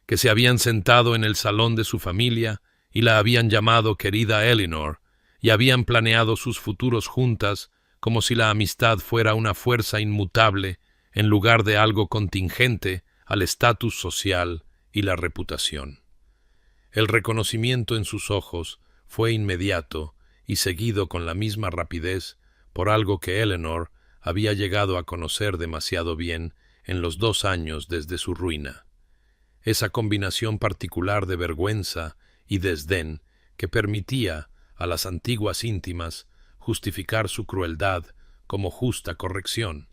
que se habían sentado en el salón de su familia y la habían llamado querida Eleanor, y habían planeado sus futuros juntas como si la amistad fuera una fuerza inmutable en lugar de algo contingente al estatus social y la reputación. El reconocimiento en sus ojos fue inmediato y seguido con la misma rapidez por algo que Eleanor había llegado a conocer demasiado bien en los 2 años desde su ruina. Esa combinación particular de vergüenza y desdén que permitía a las antiguas íntimas justificar su crueldad como justa corrección.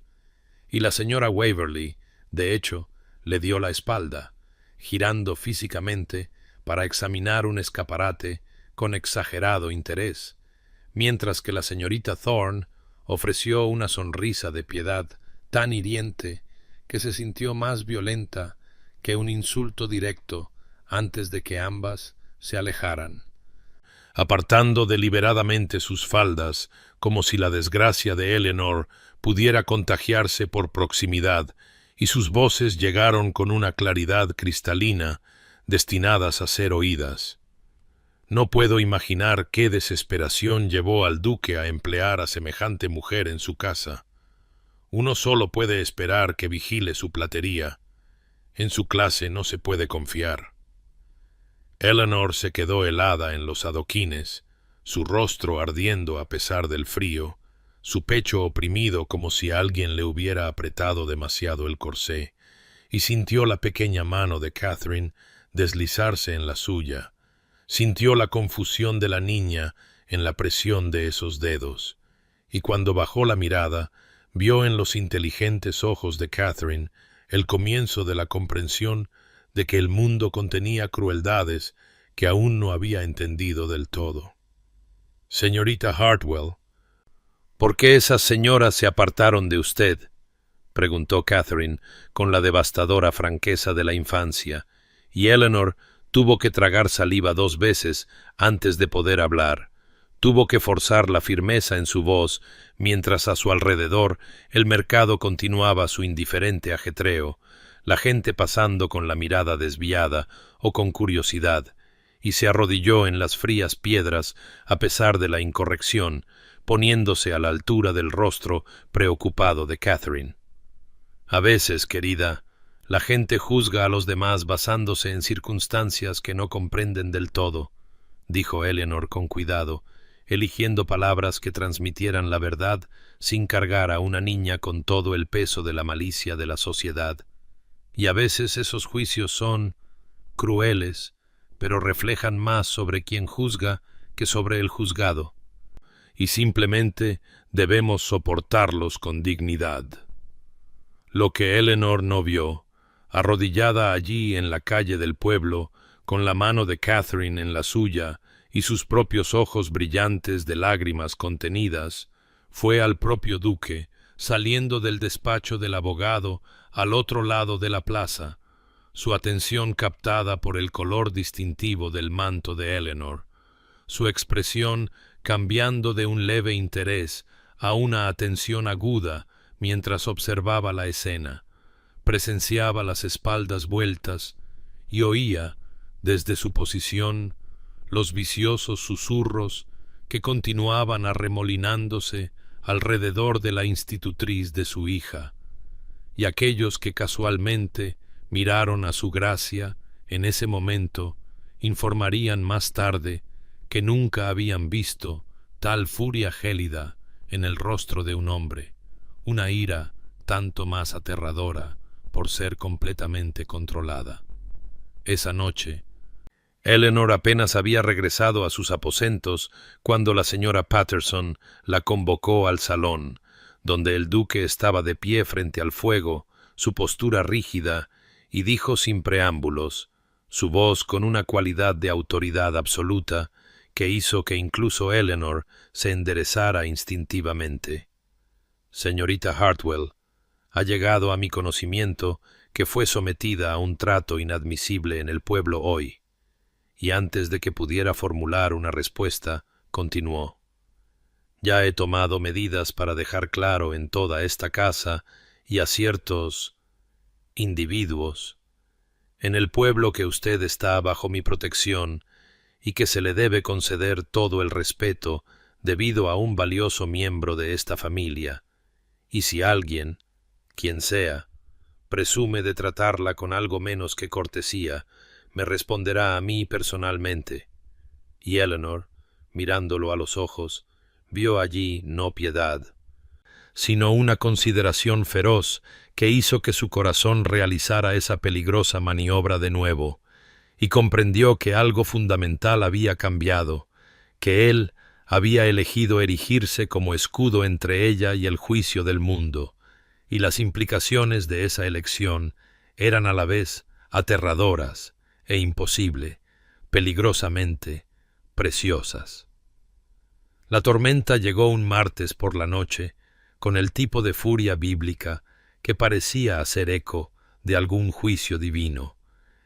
Y la señora Waverley, de hecho, le dio la espalda, girando físicamente para examinar un escaparate con exagerado interés, mientras que la señorita Thorne ofreció una sonrisa de piedad tan hiriente que se sintió más violenta que un insulto directo antes de que ambas se alejaran, apartando deliberadamente sus faldas como si la desgracia de Eleanor pudiera contagiarse por proximidad, y sus voces llegaron con una claridad cristalina destinadas a ser oídas. No puedo imaginar qué desesperación llevó al duque a emplear a semejante mujer en su casa. Uno solo puede esperar que vigile su platería. En su clase no se puede confiar. Eleanor se quedó helada en los adoquines, su rostro ardiendo a pesar del frío, su pecho oprimido como si alguien le hubiera apretado demasiado el corsé, y sintió la pequeña mano de Catherine deslizarse en la suya. Sintió la confusión de la niña en la presión de esos dedos, y cuando bajó la mirada, vio en los inteligentes ojos de Catherine el comienzo de la comprensión de que el mundo contenía crueldades que aún no había entendido del todo. «Señorita Hartwell, ¿por qué esas señoras se apartaron de usted?», preguntó Catherine con la devastadora franqueza de la infancia, y Eleanor Tuvo que tragar saliva 2 veces antes de poder hablar. Tuvo que forzar la firmeza en su voz, mientras a su alrededor el mercado continuaba su indiferente ajetreo, la gente pasando con la mirada desviada o con curiosidad, y se arrodilló en las frías piedras a pesar de la incorrección, poniéndose a la altura del rostro preocupado de Catherine. A veces, querida, la gente juzga a los demás basándose en circunstancias que no comprenden del todo, dijo Eleanor con cuidado, eligiendo palabras que transmitieran la verdad sin cargar a una niña con todo el peso de la malicia de la sociedad. Y a veces esos juicios son crueles, pero reflejan más sobre quien juzga que sobre el juzgado, y simplemente debemos soportarlos con dignidad. Lo que Eleanor no vio, arrodillada allí en la calle del pueblo, con la mano de Catherine en la suya y sus propios ojos brillantes de lágrimas contenidas, fue al propio duque, saliendo del despacho del abogado al otro lado de la plaza, su atención captada por el color distintivo del manto de Eleanor, su expresión cambiando de un leve interés a una atención aguda mientras observaba la escena, presenciaba las espaldas vueltas y oía, desde su posición, los viciosos susurros que continuaban arremolinándose alrededor de la institutriz de su hija, y aquellos que casualmente miraron a su gracia en ese momento informarían más tarde que nunca habían visto tal furia gélida en el rostro de un hombre, una ira tanto más aterradora por ser completamente controlada. Esa noche, Eleanor apenas había regresado a sus aposentos cuando la señora Patterson la convocó al salón, donde el duque estaba de pie frente al fuego, su postura rígida, y dijo sin preámbulos, su voz con una cualidad de autoridad absoluta que hizo que incluso Eleanor se enderezara instintivamente. Señorita Hartwell, ha llegado a mi conocimiento que fue sometida a un trato inadmisible en el pueblo hoy. Y antes de que pudiera formular una respuesta, continuó. Ya he tomado medidas para dejar claro en toda esta casa y a ciertos individuos en el pueblo que usted está bajo mi protección y que se le debe conceder todo el respeto debido a un valioso miembro de esta familia, y si alguien, quien sea, presume de tratarla con algo menos que cortesía, me responderá a mí personalmente. Y Eleanor, mirándolo a los ojos, vio allí no piedad, sino una consideración feroz que hizo que su corazón realizara esa peligrosa maniobra de nuevo, y comprendió que algo fundamental había cambiado, que él había elegido erigirse como escudo entre ella y el juicio del mundo, y las implicaciones de esa elección eran a la vez aterradoras e imposible, peligrosamente preciosas. La tormenta llegó un martes por la noche, con el tipo de furia bíblica que parecía hacer eco de algún juicio divino,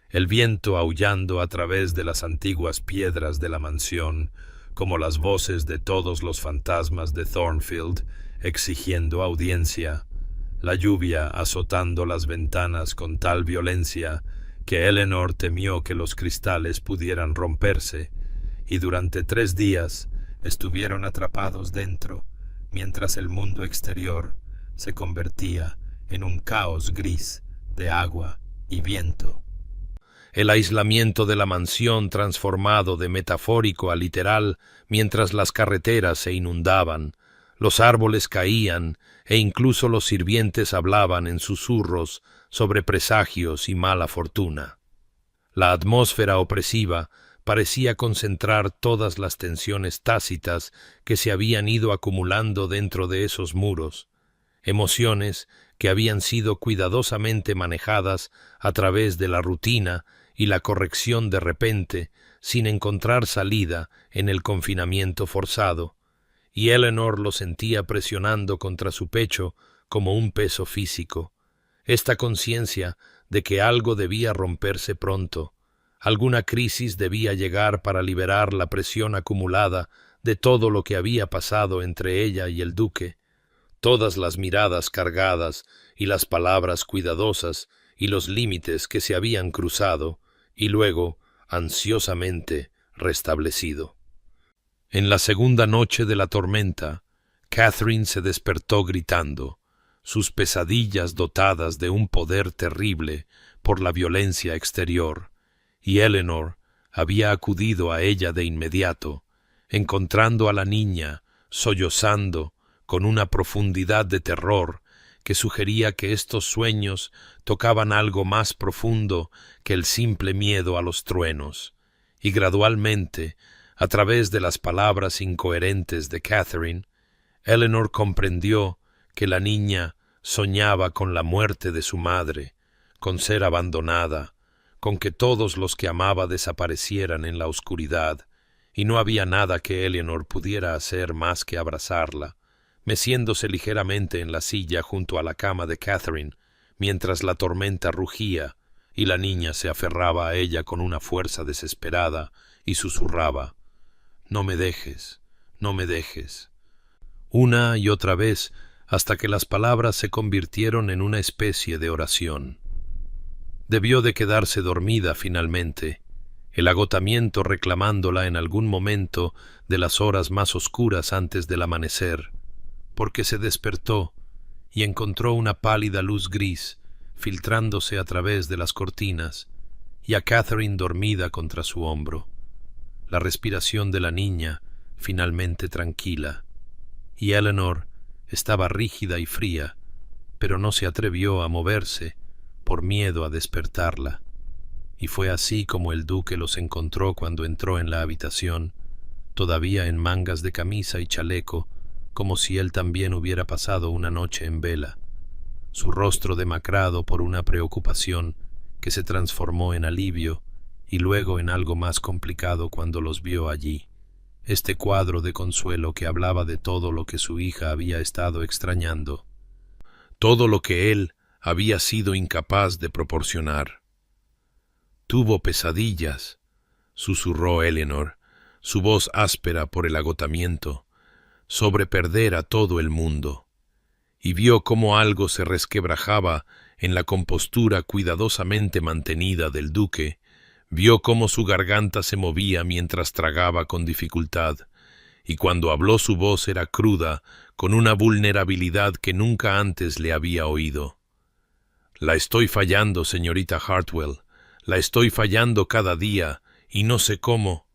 el viento aullando a través de las antiguas piedras de la mansión, como las voces de todos los fantasmas de Thornfield exigiendo audiencia, la lluvia azotando las ventanas con tal violencia que Eleanor temió que los cristales pudieran romperse, y durante 3 días estuvieron atrapados dentro, mientras el mundo exterior se convertía en un caos gris de agua y viento. El aislamiento de la mansión transformado de metafórico a literal mientras las carreteras se inundaban, los árboles caían e incluso los sirvientes hablaban en susurros sobre presagios y mala fortuna. La atmósfera opresiva parecía concentrar todas las tensiones tácitas que se habían ido acumulando dentro de esos muros, emociones que habían sido cuidadosamente manejadas a través de la rutina y la corrección de repente, sin encontrar salida en el confinamiento forzado, y Eleanor lo sentía presionando contra su pecho como un peso físico, esta conciencia de que algo debía romperse pronto, Alguna crisis debía llegar para liberar la presión acumulada de todo lo que había pasado entre ella y el duque, todas las miradas cargadas y las palabras cuidadosas y los límites que se habían cruzado y luego ansiosamente restablecido. En la segunda noche de la tormenta, Catherine se despertó gritando, sus pesadillas dotadas de un poder terrible por la violencia exterior, y Eleanor había acudido a ella de inmediato, encontrando a la niña sollozando con una profundidad de terror que sugería que estos sueños tocaban algo más profundo que el simple miedo a los truenos, y gradualmente, a través de las palabras incoherentes de Catherine, Eleanor comprendió que la niña soñaba con la muerte de su madre, con ser abandonada, con que todos los que amaba desaparecieran en la oscuridad, y no había nada que Eleanor pudiera hacer más que abrazarla, meciéndose ligeramente en la silla junto a la cama de Catherine, mientras la tormenta rugía y la niña se aferraba a ella con una fuerza desesperada y susurraba, «No me dejes, no me dejes», una y otra vez hasta que las palabras se convirtieron en una especie de oración. Debió de quedarse dormida finalmente, el agotamiento reclamándola en algún momento de las horas más oscuras antes del amanecer, porque se despertó y encontró una pálida luz gris filtrándose a través de las cortinas y a Catherine dormida contra su hombro, la respiración de la niña finalmente tranquila, y Eleanor estaba rígida y fría, pero no se atrevió a moverse por miedo a despertarla, y fue así como el duque los encontró cuando entró en la habitación, todavía en mangas de camisa y chaleco, como si él también hubiera pasado una noche en vela, su rostro demacrado por una preocupación que se transformó en alivio y luego en algo más complicado cuando los vio allí, este cuadro de consuelo que hablaba de todo lo que su hija había estado extrañando, todo lo que él había sido incapaz de proporcionar. «Tuvo pesadillas», susurró Eleanor, su voz áspera por el agotamiento, sobre perder a todo el mundo, y vio cómo algo se resquebrajaba en la compostura cuidadosamente mantenida del duque, vio cómo su garganta se movía mientras tragaba con dificultad, y cuando habló su voz era cruda, con una vulnerabilidad que nunca antes le había oído. «La estoy fallando, señorita Hartwell, la estoy fallando cada día, y no sé cómo».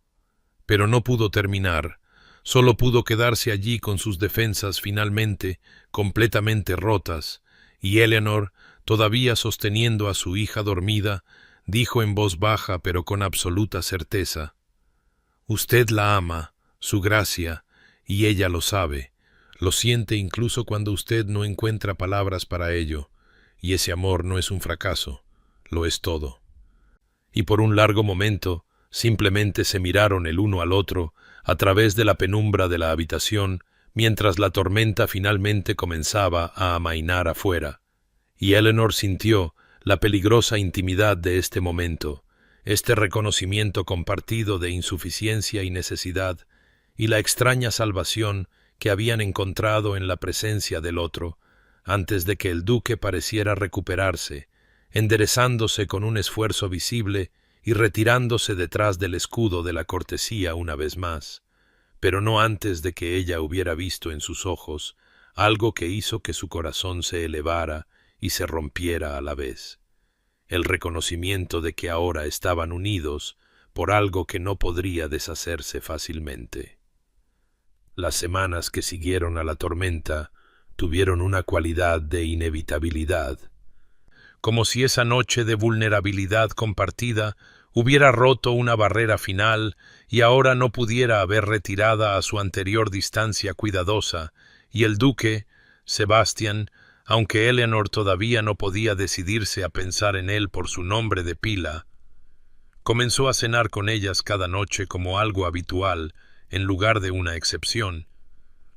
Pero no pudo terminar, solo pudo quedarse allí con sus defensas finalmente completamente rotas, y Eleanor, todavía sosteniendo a su hija dormida, dijo en voz baja pero con absoluta certeza, «Usted la ama, su gracia, y ella lo sabe, lo siente incluso cuando usted no encuentra palabras para ello, y ese amor no es un fracaso, lo es todo». Y por un largo momento simplemente se miraron el uno al otro a través de la penumbra de la habitación mientras la tormenta finalmente comenzaba a amainar afuera, y Eleanor sintió la peligrosa intimidad de este momento, este reconocimiento compartido de insuficiencia y necesidad, y la extraña salvación que habían encontrado en la presencia del otro, antes de que el duque pareciera recuperarse, enderezándose con un esfuerzo visible y retirándose detrás del escudo de la cortesía una vez más, pero no antes de que ella hubiera visto en sus ojos algo que hizo que su corazón se elevara y se rompiera a la vez, el reconocimiento de que ahora estaban unidos por algo que no podría deshacerse fácilmente. Las semanas que siguieron a la tormenta tuvieron una cualidad de inevitabilidad, como si esa noche de vulnerabilidad compartida hubiera roto una barrera final y ahora no pudiera haber retirada a su anterior distancia cuidadosa, y el duque, Sebastián, aunque Eleanor todavía no podía decidirse a pensar en él por su nombre de pila, comenzó a cenar con ellas cada noche como algo habitual en lugar de una excepción,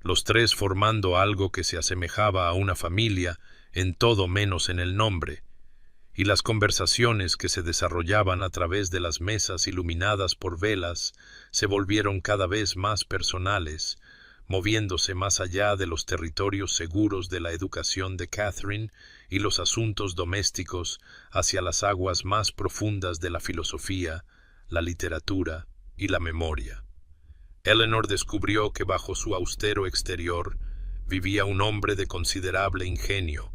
los tres formando algo que se asemejaba a una familia en todo menos en el nombre, y las conversaciones que se desarrollaban a través de las mesas iluminadas por velas se volvieron cada vez más personales, moviéndose más allá de los territorios seguros de la educación de Catherine y los asuntos domésticos hacia las aguas más profundas de la filosofía, la literatura y la memoria. Eleanor descubrió que bajo su austero exterior vivía un hombre de considerable ingenio,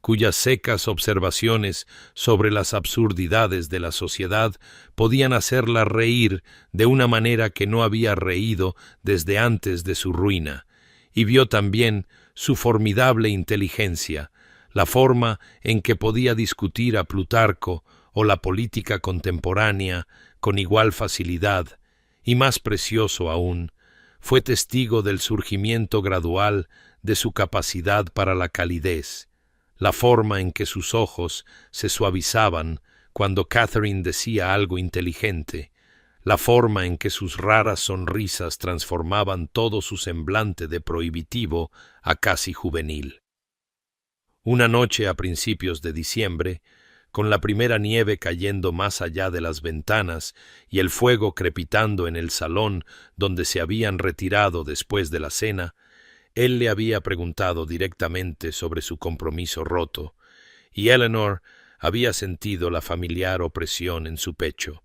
cuyas secas observaciones sobre las absurdidades de la sociedad podían hacerla reír de una manera que no había reído desde antes de su ruina, y vio también su formidable inteligencia, la forma en que podía discutir a Plutarco o la política contemporánea con igual facilidad, y más precioso aún, fue testigo del surgimiento gradual de su capacidad para la calidez, la forma en que sus ojos se suavizaban cuando Catherine decía algo inteligente, la forma en que sus raras sonrisas transformaban todo su semblante de prohibitivo a casi juvenil. Una noche a principios de diciembre, con la primera nieve cayendo más allá de las ventanas y el fuego crepitando en el salón donde se habían retirado después de la cena, él le había preguntado directamente sobre su compromiso roto, y Eleanor había sentido la familiar opresión en su pecho.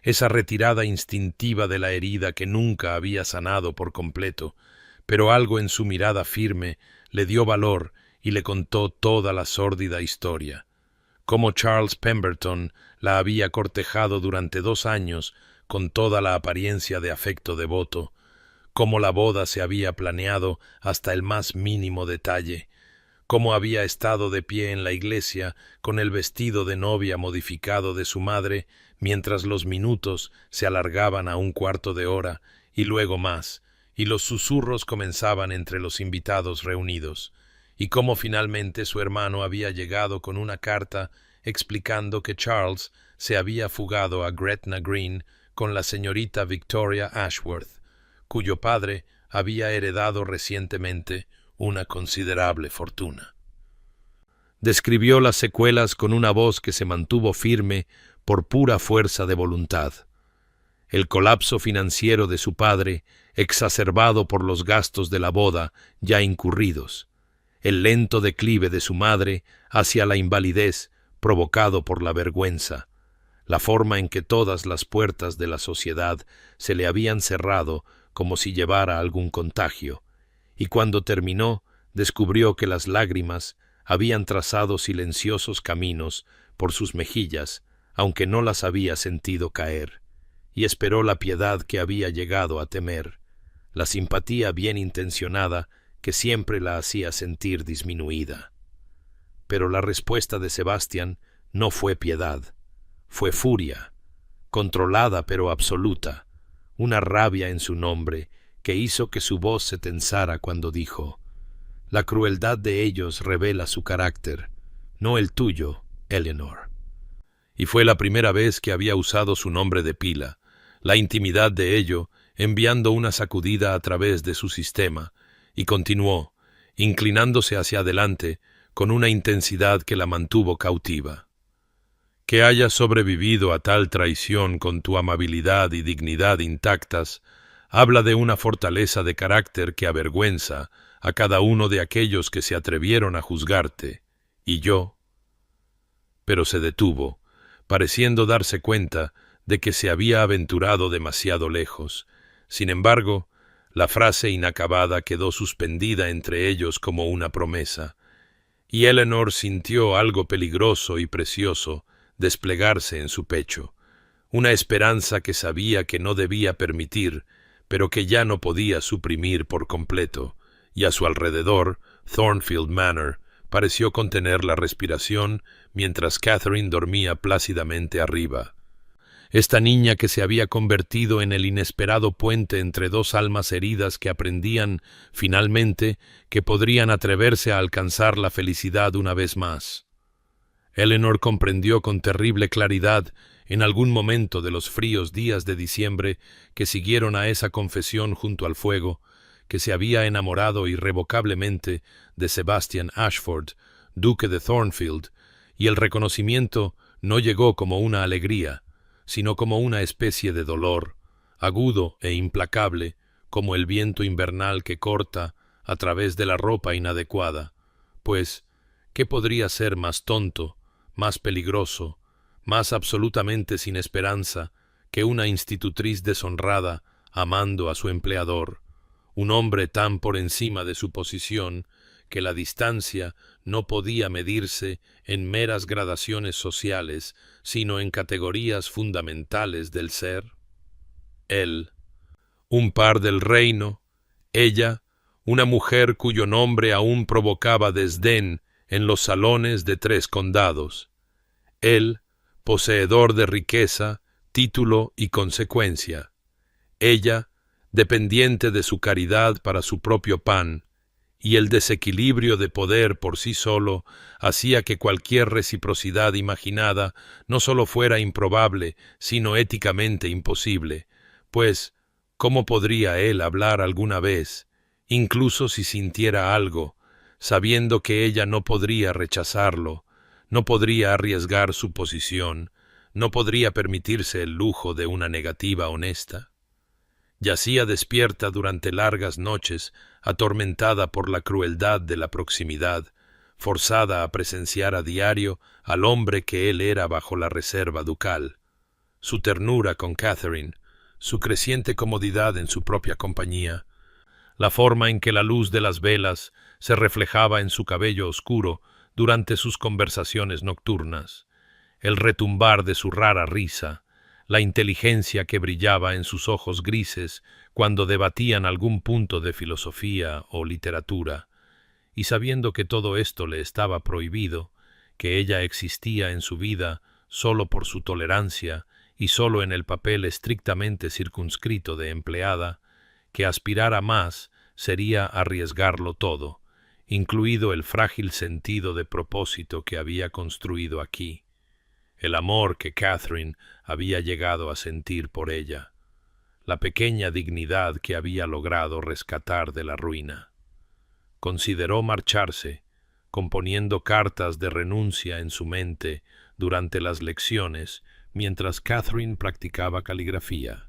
Esa retirada instintiva de la herida que nunca había sanado por completo, pero algo en su mirada firme le dio valor y le contó toda la sórdida historia. Cómo Charles Pemberton la había cortejado durante 2 años con toda la apariencia de afecto devoto, cómo la boda se había planeado hasta el más mínimo detalle, cómo había estado de pie en la iglesia con el vestido de novia modificado de su madre, mientras los minutos se alargaban a 1/4 de hora y luego más, y los susurros comenzaban entre los invitados reunidos, y cómo finalmente su hermano había llegado con una carta explicando que Charles se había fugado a Gretna Green con la señorita Victoria Ashworth, cuyo padre había heredado recientemente una considerable fortuna. Describió las secuelas con una voz que se mantuvo firme por pura fuerza de voluntad. El colapso financiero de su padre, exacerbado por los gastos de la boda ya incurridos, el lento declive de su madre hacia la invalidez provocado por la vergüenza, la forma en que todas las puertas de la sociedad se le habían cerrado como si llevara algún contagio, y cuando terminó descubrió que las lágrimas habían trazado silenciosos caminos por sus mejillas, aunque no las había sentido caer, y esperó la piedad que había llegado a temer, la simpatía bien intencionada que siempre la hacía sentir disminuida. Pero la respuesta de Sebastián no fue piedad, fue furia, controlada pero absoluta, una rabia en su nombre que hizo que su voz se tensara cuando dijo: «La crueldad de ellos revela su carácter, no el tuyo, Eleanor». Y fue la primera vez que había usado su nombre de pila, la intimidad de ello enviando una sacudida a través de su sistema, y continuó, inclinándose hacia adelante con una intensidad que la mantuvo cautiva. Que hayas sobrevivido a tal traición con tu amabilidad y dignidad intactas, habla de una fortaleza de carácter que avergüenza a cada uno de aquellos que se atrevieron a juzgarte, y yo. Pero se detuvo, pareciendo darse cuenta de que se había aventurado demasiado lejos. Sin embargo, la frase inacabada quedó suspendida entre ellos como una promesa, y Eleanor sintió algo peligroso y precioso desplegarse en su pecho, una esperanza que sabía que no debía permitir, pero que ya no podía suprimir por completo, y a su alrededor, Thornfield Manor pareció contener la respiración mientras Catherine dormía plácidamente arriba. Esta niña que se había convertido en el inesperado puente entre 2 almas heridas que aprendían, finalmente, que podrían atreverse a alcanzar la felicidad una vez más. Eleanor comprendió con terrible claridad, en algún momento de los fríos días de diciembre que siguieron a esa confesión junto al fuego, que se había enamorado irrevocablemente de Sebastian Ashford, duque de Thornfield, y el reconocimiento no llegó como una alegría, sino como una especie de dolor, agudo e implacable, como el viento invernal que corta a través de la ropa inadecuada, pues, ¿qué podría ser más tonto, más peligroso, más absolutamente sin esperanza que una institutriz deshonrada amando a su empleador, un hombre tan por encima de su posición que la distancia no podía medirse en meras gradaciones sociales, sino en categorías fundamentales del ser? Él, un par del reino; ella, una mujer cuyo nombre aún provocaba desdén en los salones de 3 condados; él, poseedor de riqueza, título y consecuencia; ella, dependiente de su caridad para su propio pan, y el desequilibrio de poder por sí solo hacía que cualquier reciprocidad imaginada no solo fuera improbable, sino éticamente imposible, pues, ¿cómo podría él hablar alguna vez, incluso si sintiera algo, sabiendo que ella no podría rechazarlo, no podría arriesgar su posición, no podría permitirse el lujo de una negativa honesta? Yacía despierta durante largas noches, atormentada por la crueldad de la proximidad, forzada a presenciar a diario al hombre que él era bajo la reserva ducal. Su ternura con Catherine, su creciente comodidad en su propia compañía, la forma en que la luz de las velas se reflejaba en su cabello oscuro durante sus conversaciones nocturnas, el retumbar de su rara risa, la inteligencia que brillaba en sus ojos grises cuando debatían algún punto de filosofía o literatura, y sabiendo que todo esto le estaba prohibido, que ella existía en su vida solo por su tolerancia y solo en el papel estrictamente circunscrito de empleada, que aspirar a más sería arriesgarlo todo, incluido el frágil sentido de propósito que había construido aquí, el amor que Catherine había llegado a sentir por ella, la pequeña dignidad que había logrado rescatar de la ruina. Consideró marcharse, componiendo cartas de renuncia en su mente durante las lecciones, mientras Catherine practicaba caligrafía,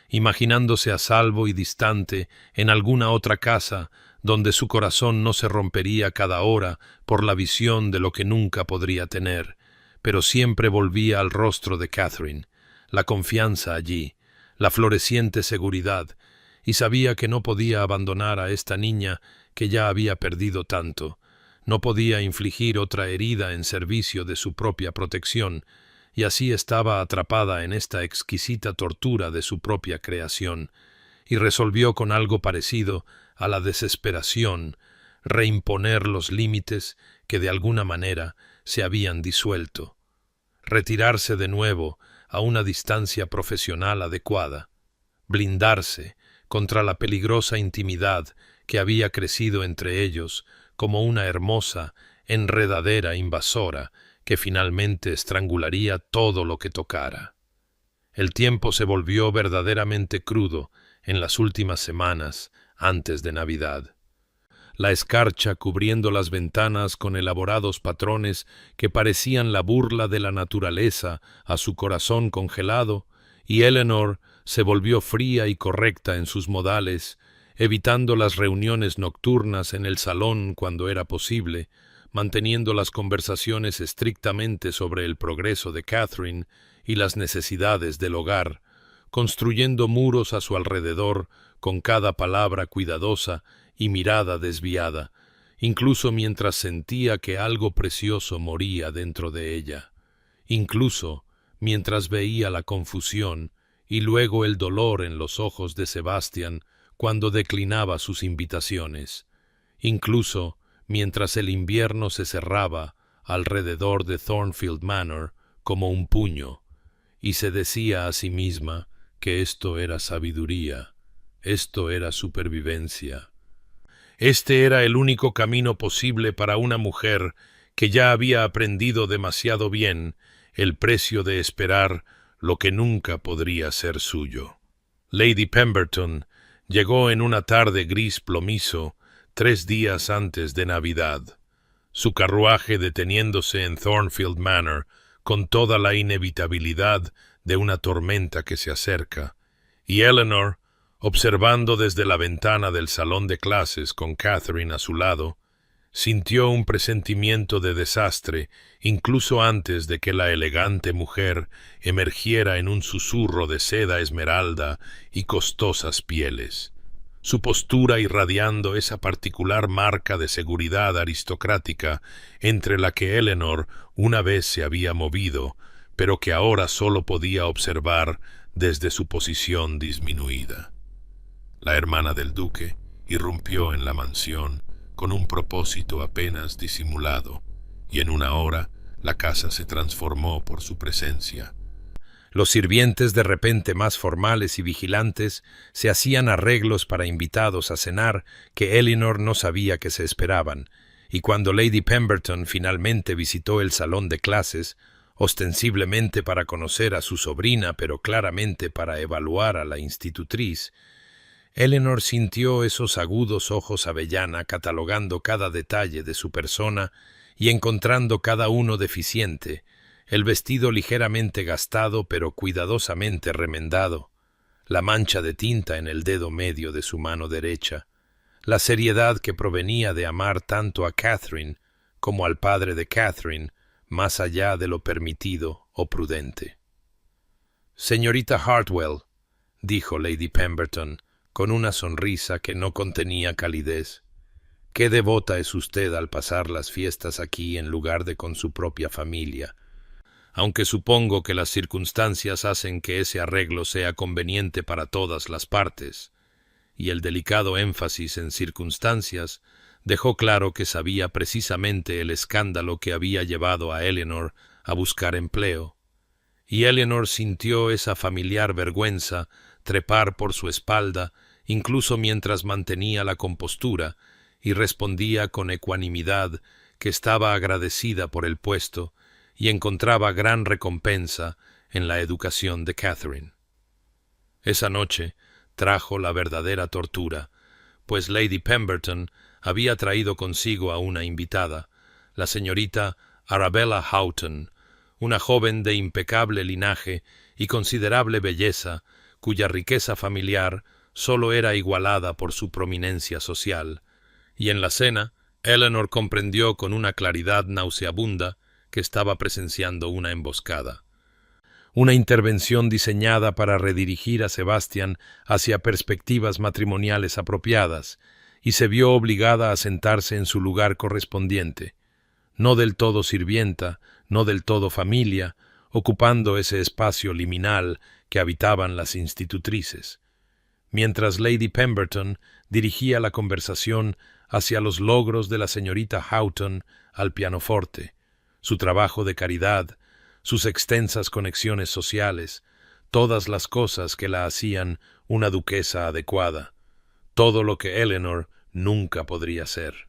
imaginándose a salvo y distante en alguna otra casa donde su corazón no se rompería cada hora por la visión de lo que nunca podría tener, pero siempre volvía al rostro de Catherine, la confianza allí, la floreciente seguridad, y sabía que no podía abandonar a esta niña que ya había perdido tanto, no podía infligir otra herida en servicio de su propia protección, y así estaba atrapada en esta exquisita tortura de su propia creación, y resolvió con algo parecido a la desesperación reimponer los límites que de alguna manera se habían disuelto, retirarse de nuevo a una distancia profesional adecuada, blindarse contra la peligrosa intimidad que había crecido entre ellos como una hermosa enredadera invasora que finalmente estrangularía todo lo que tocara. El tiempo se volvió verdaderamente crudo en las últimas semanas antes de Navidad. La escarcha cubriendo las ventanas con elaborados patrones que parecían la burla de la naturaleza a su corazón congelado, y Eleanor se volvió fría y correcta en sus modales, evitando las reuniones nocturnas en el salón cuando era posible, manteniendo las conversaciones estrictamente sobre el progreso de Catherine y las necesidades del hogar, construyendo muros a su alrededor con cada palabra cuidadosa y mirada desviada, incluso mientras sentía que algo precioso moría dentro de ella, incluso mientras veía la confusión y luego el dolor en los ojos de Sebastian cuando declinaba sus invitaciones, incluso mientras el invierno se cerraba alrededor de Thornfield Manor como un puño, y se decía a sí misma que esto era sabiduría, esto era supervivencia. Este era el único camino posible para una mujer que ya había aprendido demasiado bien el precio de esperar lo que nunca podría ser suyo. Lady Pemberton llegó en una tarde gris plomizo 3 días antes de Navidad. su carruaje deteniéndose en Thornfield Manor con toda la inevitabilidad de una tormenta que se acerca, y Eleanor, observando desde la ventana del salón de clases con Catherine a su lado, sintió un presentimiento de desastre incluso antes de que la elegante mujer emergiera en un susurro de seda esmeralda y costosas pieles, su postura irradiando esa particular marca de seguridad aristocrática entre la que Eleanor una vez se había movido, pero que ahora sólo podía observar desde su posición disminuida. La hermana del duque irrumpió en la mansión con un propósito apenas disimulado, y en una hora la casa se transformó por su presencia. Los sirvientes, de repente más formales y vigilantes, se hacían arreglos para invitados a cenar que Eleanor no sabía que se esperaban, y cuando Lady Pemberton finalmente visitó el salón de clases, ostensiblemente para conocer a su sobrina, pero claramente para evaluar a la institutriz, Eleanor sintió esos agudos ojos avellana catalogando cada detalle de su persona y encontrando cada uno deficiente, el vestido ligeramente gastado pero cuidadosamente remendado, la mancha de tinta en el dedo medio de su mano derecha, la seriedad que provenía de amar tanto a Catherine como al padre de Catherine, más allá de lo permitido o prudente. «Señorita Hartwell», dijo Lady Pemberton, con una sonrisa que no contenía calidez, «qué devota es usted al pasar las fiestas aquí en lugar de con su propia familia, aunque supongo que las circunstancias hacen que ese arreglo sea conveniente para todas las partes», y el delicado énfasis en circunstancias dejó claro que sabía precisamente el escándalo que había llevado a Eleanor a buscar empleo, y Eleanor sintió esa familiar vergüenza trepar por su espalda incluso mientras mantenía la compostura y respondía con ecuanimidad que estaba agradecida por el puesto y encontraba gran recompensa en la educación de Catherine. Esa noche trajo la verdadera tortura, pues Lady Pemberton había traído consigo a una invitada, la señorita Arabella Houghton, una joven de impecable linaje y considerable belleza, cuya riqueza familiar sólo era igualada por su prominencia social, y en la cena Eleanor comprendió con una claridad nauseabunda que estaba presenciando una emboscada. Una intervención diseñada para redirigir a Sebastian hacia perspectivas matrimoniales apropiadas, y se vio obligada a sentarse en su lugar correspondiente, no del todo sirvienta, no del todo familia, ocupando ese espacio liminal que habitaban las institutrices, mientras Lady Pemberton dirigía la conversación hacia los logros de la señorita Houghton al pianoforte, su trabajo de caridad, sus extensas conexiones sociales, todas las cosas que la hacían una duquesa adecuada, todo lo que Eleanor nunca podría ser.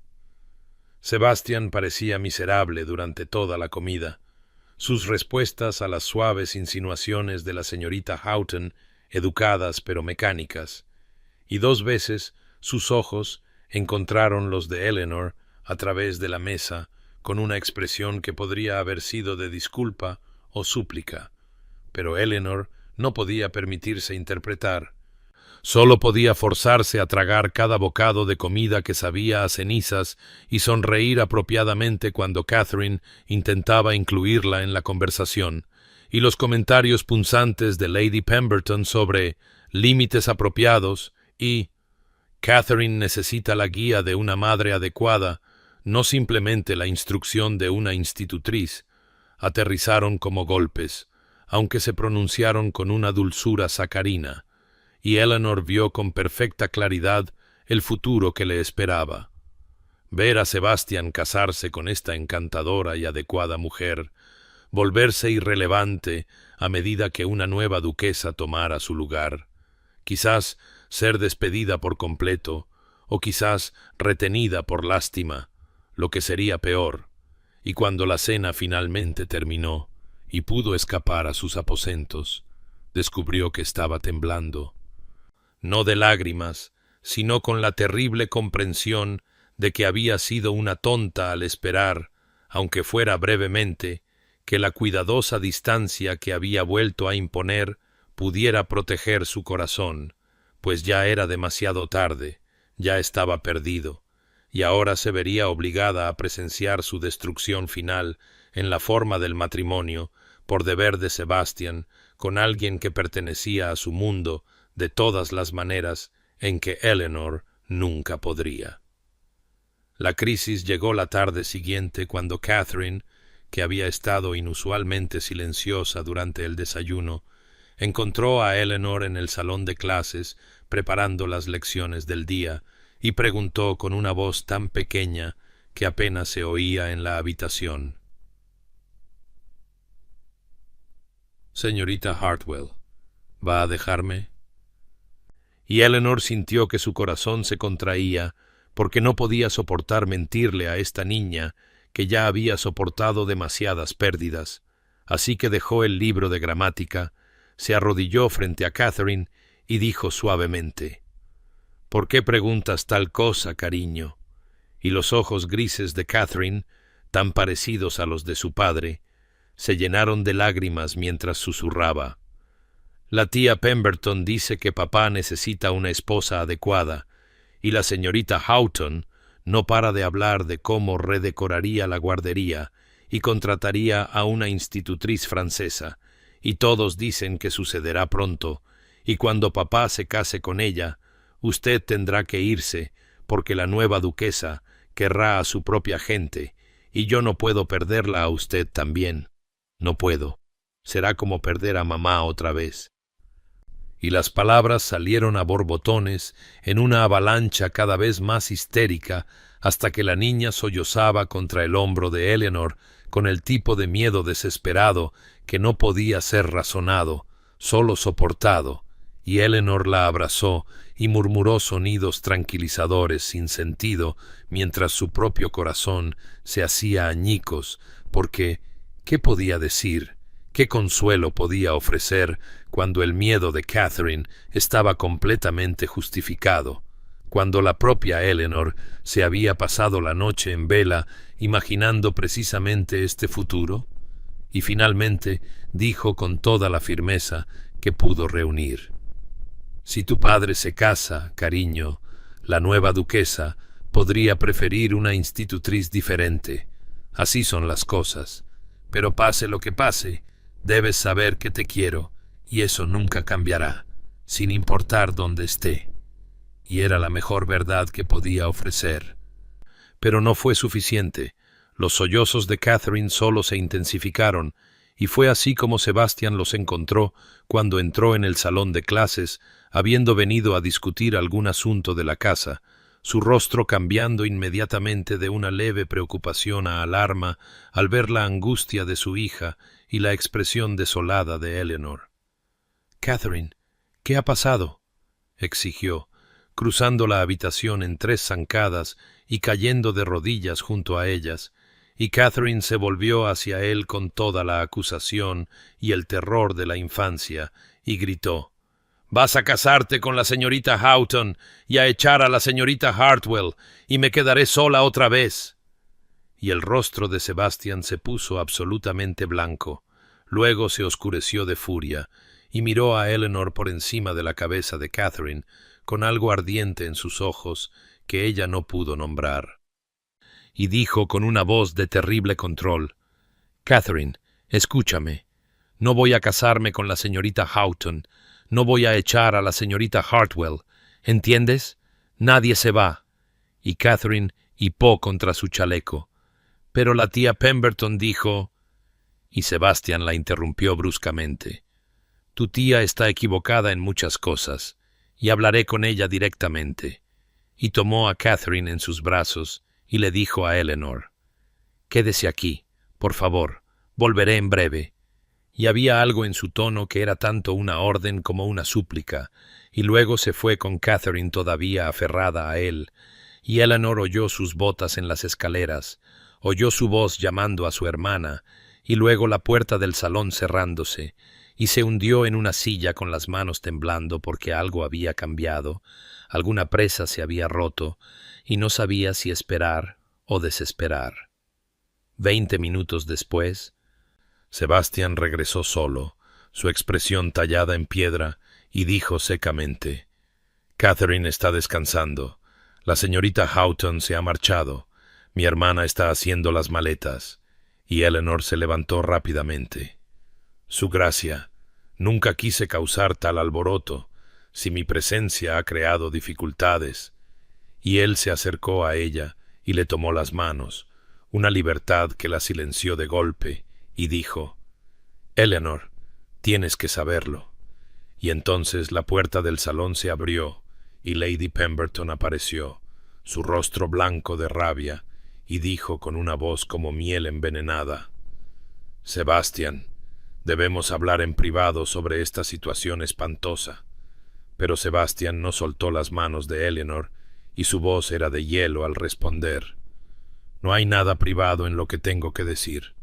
Sebastian parecía miserable durante toda la comida. Sus respuestas a las suaves insinuaciones de la señorita Houghton, educadas pero mecánicas, y 2 veces sus ojos encontraron los de Eleanor a través de la mesa con una expresión que podría haber sido de disculpa o súplica, pero Eleanor no podía permitirse interpretar. Solo podía forzarse a tragar cada bocado de comida que sabía a cenizas y sonreír apropiadamente cuando Catherine intentaba incluirla en la conversación, y los comentarios punzantes de Lady Pemberton sobre límites apropiados y «Catherine necesita la guía de una madre adecuada, no simplemente la instrucción de una institutriz», aterrizaron como golpes, aunque se pronunciaron con una dulzura sacarina, y Eleanor vio con perfecta claridad el futuro que le esperaba. Ver a Sebastian casarse con esta encantadora y adecuada mujer, volverse irrelevante a medida que una nueva duquesa tomara su lugar, quizás ser despedida por completo, o quizás retenida por lástima, lo que sería peor, y cuando la cena finalmente terminó y pudo escapar a sus aposentos, descubrió que estaba temblando, no de lágrimas, sino con la terrible comprensión de que había sido una tonta al esperar, aunque fuera brevemente, que la cuidadosa distancia que había vuelto a imponer pudiera proteger su corazón, pues ya era demasiado tarde, ya estaba perdido, y ahora se vería obligada a presenciar su destrucción final en la forma del matrimonio, por deber de Sebastián, con alguien que pertenecía a su mundo de todas las maneras en que Eleanor nunca podría. La crisis llegó la tarde siguiente cuando Catherine, que había estado inusualmente silenciosa durante el desayuno, encontró a Eleanor en el salón de clases preparando las lecciones del día y preguntó con una voz tan pequeña que apenas se oía en la habitación: «Señorita Hartwell, ¿va a dejarme?». Y Eleanor sintió que su corazón se contraía porque no podía soportar mentirle a esta niña que ya había soportado demasiadas pérdidas, así que dejó el libro de gramática, se arrodilló frente a Catherine y dijo suavemente: «¿Por qué preguntas tal cosa, cariño?». Y los ojos grises de Catherine, tan parecidos a los de su padre, se llenaron de lágrimas mientras susurraba: «La tía Pemberton dice que papá necesita una esposa adecuada, y la señorita Houghton no para de hablar de cómo redecoraría la guardería y contrataría a una institutriz francesa, y todos dicen que sucederá pronto, y cuando papá se case con ella, usted tendrá que irse, porque la nueva duquesa querrá a su propia gente, y yo no puedo perderla a usted también. No puedo. Será como perder a mamá otra vez». Y las palabras salieron a borbotones en una avalancha cada vez más histérica hasta que la niña sollozaba contra el hombro de Eleanor con el tipo de miedo desesperado que no podía ser razonado, solo soportado, y Eleanor la abrazó y murmuró sonidos tranquilizadores sin sentido mientras su propio corazón se hacía añicos, porque ¿qué podía decir? ¿Qué consuelo podía ofrecer cuando el miedo de Catherine estaba completamente justificado, cuando la propia Eleanor se había pasado la noche en vela imaginando precisamente este futuro? Y finalmente dijo con toda la firmeza que pudo reunir: «Si tu padre se casa, cariño, la nueva duquesa podría preferir una institutriz diferente. Así son las cosas. Pero pase lo que pase, debes saber que te quiero, y eso nunca cambiará, sin importar dónde esté». Y era la mejor verdad que podía ofrecer. Pero no fue suficiente. Los sollozos de Catherine solo se intensificaron, y fue así como Sebastián los encontró cuando entró en el salón de clases, habiendo venido a discutir algún asunto de la casa, su rostro cambiando inmediatamente de una leve preocupación a alarma al ver la angustia de su hija y la expresión desolada de Eleanor. «Catherine, ¿qué ha pasado?», exigió, cruzando la habitación en 3 zancadas y cayendo de rodillas junto a ellas, y Catherine se volvió hacia él con toda la acusación y el terror de la infancia, y gritó: «Vas a casarte con la señorita Houghton y a echar a la señorita Hartwell, y me quedaré sola otra vez». Y el rostro de Sebastián se puso absolutamente blanco, luego se oscureció de furia, y miró a Eleanor por encima de la cabeza de Catherine, con algo ardiente en sus ojos que ella no pudo nombrar. Y dijo con una voz de terrible control: «Catherine, escúchame. No voy a casarme con la señorita Houghton, no voy a echar a la señorita Hartwell. ¿Entiendes? Nadie se va». Y Catherine hipó contra su chaleco. «Pero la tía Pemberton dijo…» Y Sebastián la interrumpió bruscamente: «Tu tía está equivocada en muchas cosas, y hablaré con ella directamente». Y tomó a Catherine en sus brazos y le dijo a Eleanor: «Quédese aquí, por favor, volveré en breve». Y había algo en su tono que era tanto una orden como una súplica, y luego se fue con Catherine todavía aferrada a él, y Eleanor oyó sus botas en las escaleras, oyó su voz llamando a su hermana, y luego la puerta del salón cerrándose, y se hundió en una silla con las manos temblando porque algo había cambiado, alguna presa se había roto, y no sabía si esperar o desesperar. 20 minutos después, Sebastián regresó solo, su expresión tallada en piedra, y dijo secamente: «Catherine está descansando. La señorita Houghton se ha marchado. Mi hermana está haciendo las maletas». Y Eleanor se levantó rápidamente. «Su gracia, nunca quise causar tal alboroto, si mi presencia ha creado dificultades». Y él se acercó a ella y le tomó las manos, una libertad que la silenció de golpe, y dijo: «Eleanor, tienes que saberlo». Y entonces la puerta del salón se abrió, y Lady Pemberton apareció, su rostro blanco de rabia, y dijo con una voz como miel envenenada: «Sebastián, debemos hablar en privado sobre esta situación espantosa». Pero Sebastián no soltó las manos de Eleanor, y su voz era de hielo al responder: «No hay nada privado en lo que tengo que decir.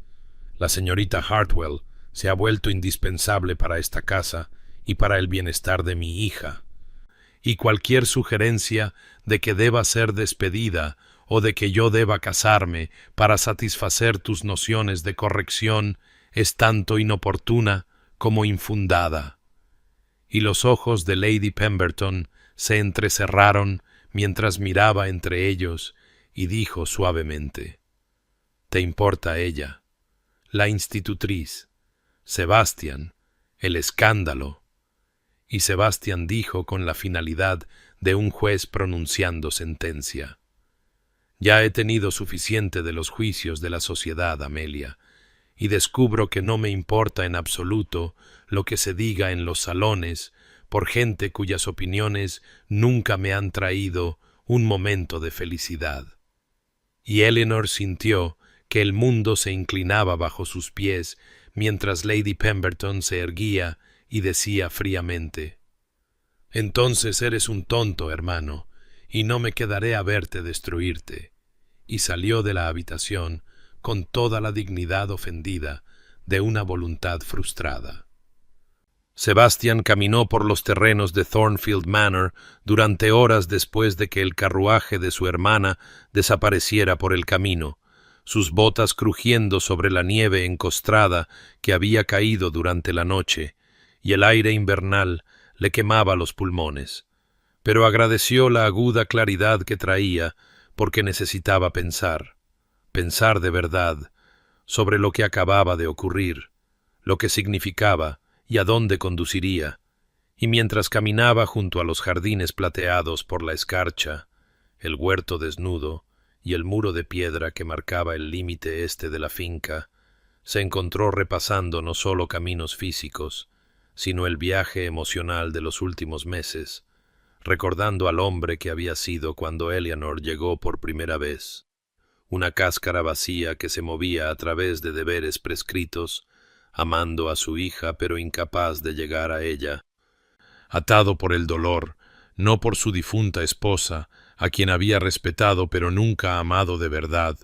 La señorita Hartwell se ha vuelto indispensable para esta casa y para el bienestar de mi hija, y cualquier sugerencia de que deba ser despedida o de que yo deba casarme para satisfacer tus nociones de corrección es tanto inoportuna como infundada». Y los ojos de Lady Pemberton se entrecerraron mientras miraba entre ellos, y dijo suavemente: «¿Te importa ella, la institutriz, Sebastián, el escándalo?» Y Sebastián dijo con la finalidad de un juez pronunciando sentencia: «Ya he tenido suficiente de los juicios de la sociedad, Amelia, y descubro que no me importa en absoluto lo que se diga en los salones por gente cuyas opiniones nunca me han traído un momento de felicidad». Y Eleanor sintió que el mundo se inclinaba bajo sus pies mientras Lady Pemberton se erguía y decía fríamente: «Entonces eres un tonto, hermano, y no me quedaré a verte destruirte». Y salió de la habitación con toda la dignidad ofendida de una voluntad frustrada. Sebastián caminó por los terrenos de Thornfield Manor durante horas después de que el carruaje de su hermana desapareciera por el camino, sus botas crujiendo sobre la nieve encostrada que había caído durante la noche, y el aire invernal le quemaba los pulmones. Pero agradeció la aguda claridad que traía, porque necesitaba pensar de verdad, sobre lo que acababa de ocurrir, lo que significaba y a dónde conduciría, y mientras caminaba junto a los jardines plateados por la escarcha, el huerto desnudo y el muro de piedra que marcaba el límite este de la finca, se encontró repasando no solo caminos físicos, sino el viaje emocional de los últimos meses, recordando al hombre que había sido cuando Eleanor llegó por primera vez, una cáscara vacía que se movía a través de deberes prescritos, amando a su hija pero incapaz de llegar a ella, atado por el dolor, no por su difunta esposa, a quien había respetado pero nunca amado de verdad.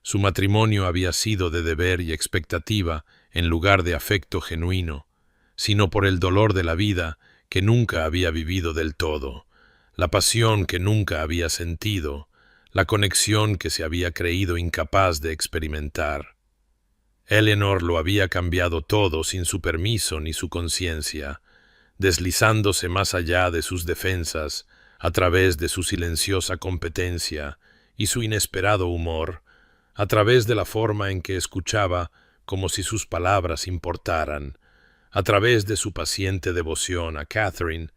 Su matrimonio había sido de deber y expectativa en lugar de afecto genuino, sino por el dolor de la vida que nunca había vivido del todo, la pasión que nunca había sentido, la conexión que se había creído incapaz de experimentar. Eleanor lo había cambiado todo sin su permiso ni su conciencia, deslizándose más allá de sus defensas, a través de su silenciosa competencia y su inesperado humor, a través de la forma en que escuchaba como si sus palabras importaran, a través de su paciente devoción a Catherine,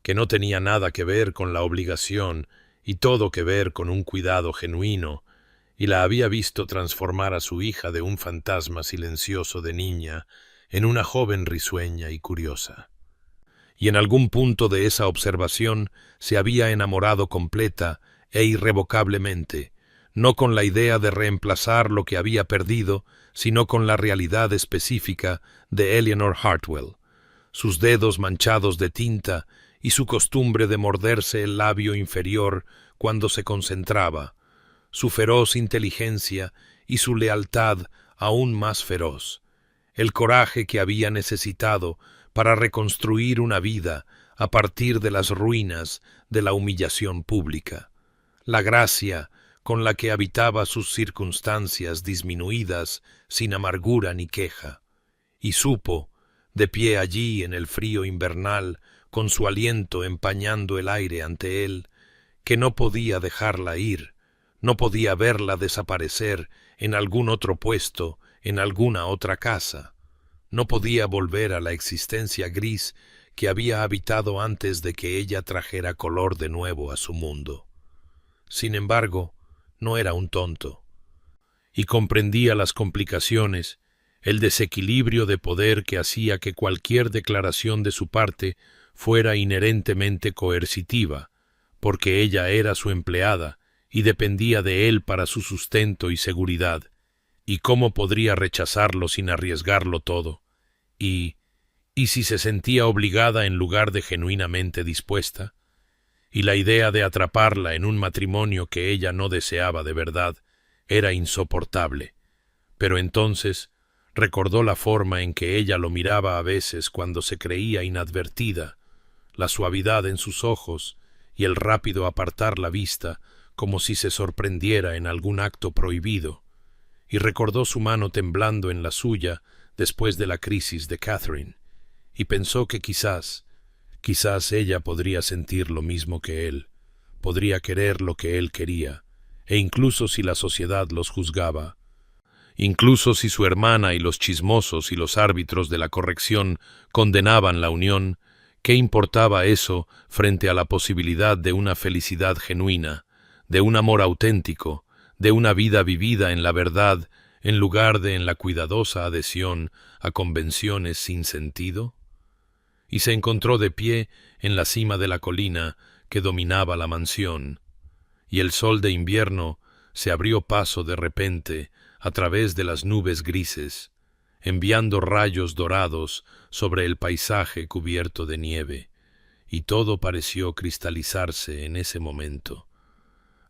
que no tenía nada que ver con la obligación y todo que ver con un cuidado genuino, y la había visto transformar a su hija de un fantasma silencioso de niña en una joven risueña y curiosa. Y en algún punto de esa observación se había enamorado completa e irrevocablemente, no con la idea de reemplazar lo que había perdido, sino con la realidad específica de Eleanor Hartwell, sus dedos manchados de tinta y su costumbre de morderse el labio inferior cuando se concentraba, su feroz inteligencia y su lealtad aún más feroz, el coraje que había necesitado para reconstruir una vida a partir de las ruinas de la humillación pública, la gracia con la que habitaba sus circunstancias disminuidas sin amargura ni queja, y supo, de pie allí en el frío invernal, con su aliento empañando el aire ante él, que no podía dejarla ir, no podía verla desaparecer en algún otro puesto, en alguna otra casa. No podía volver a la existencia gris que había habitado antes de que ella trajera color de nuevo a su mundo. Sin embargo, no era un tonto, y comprendía las complicaciones, el desequilibrio de poder que hacía que cualquier declaración de su parte fuera inherentemente coercitiva, porque ella era su empleada y dependía de él para su sustento y seguridad, y cómo podría rechazarlo sin arriesgarlo todo, y si se sentía obligada en lugar de genuinamente dispuesta, y la idea de atraparla en un matrimonio que ella no deseaba de verdad era insoportable, pero entonces recordó la forma en que ella lo miraba a veces cuando se creía inadvertida, la suavidad en sus ojos y el rápido apartar la vista como si se sorprendiera en algún acto prohibido, y recordó su mano temblando en la suya después de la crisis de Catherine, y pensó que quizás ella podría sentir lo mismo que él, podría querer lo que él quería, e incluso si la sociedad los juzgaba, incluso si su hermana y los chismosos y los árbitros de la corrección condenaban la unión, ¿qué importaba eso frente a la posibilidad de una felicidad genuina, de un amor auténtico, de una vida vivida en la verdad en lugar de en la cuidadosa adhesión a convenciones sin sentido? Y se encontró de pie en la cima de la colina que dominaba la mansión, y el sol de invierno se abrió paso de repente a través de las nubes grises, enviando rayos dorados sobre el paisaje cubierto de nieve, y todo pareció cristalizarse en ese momento.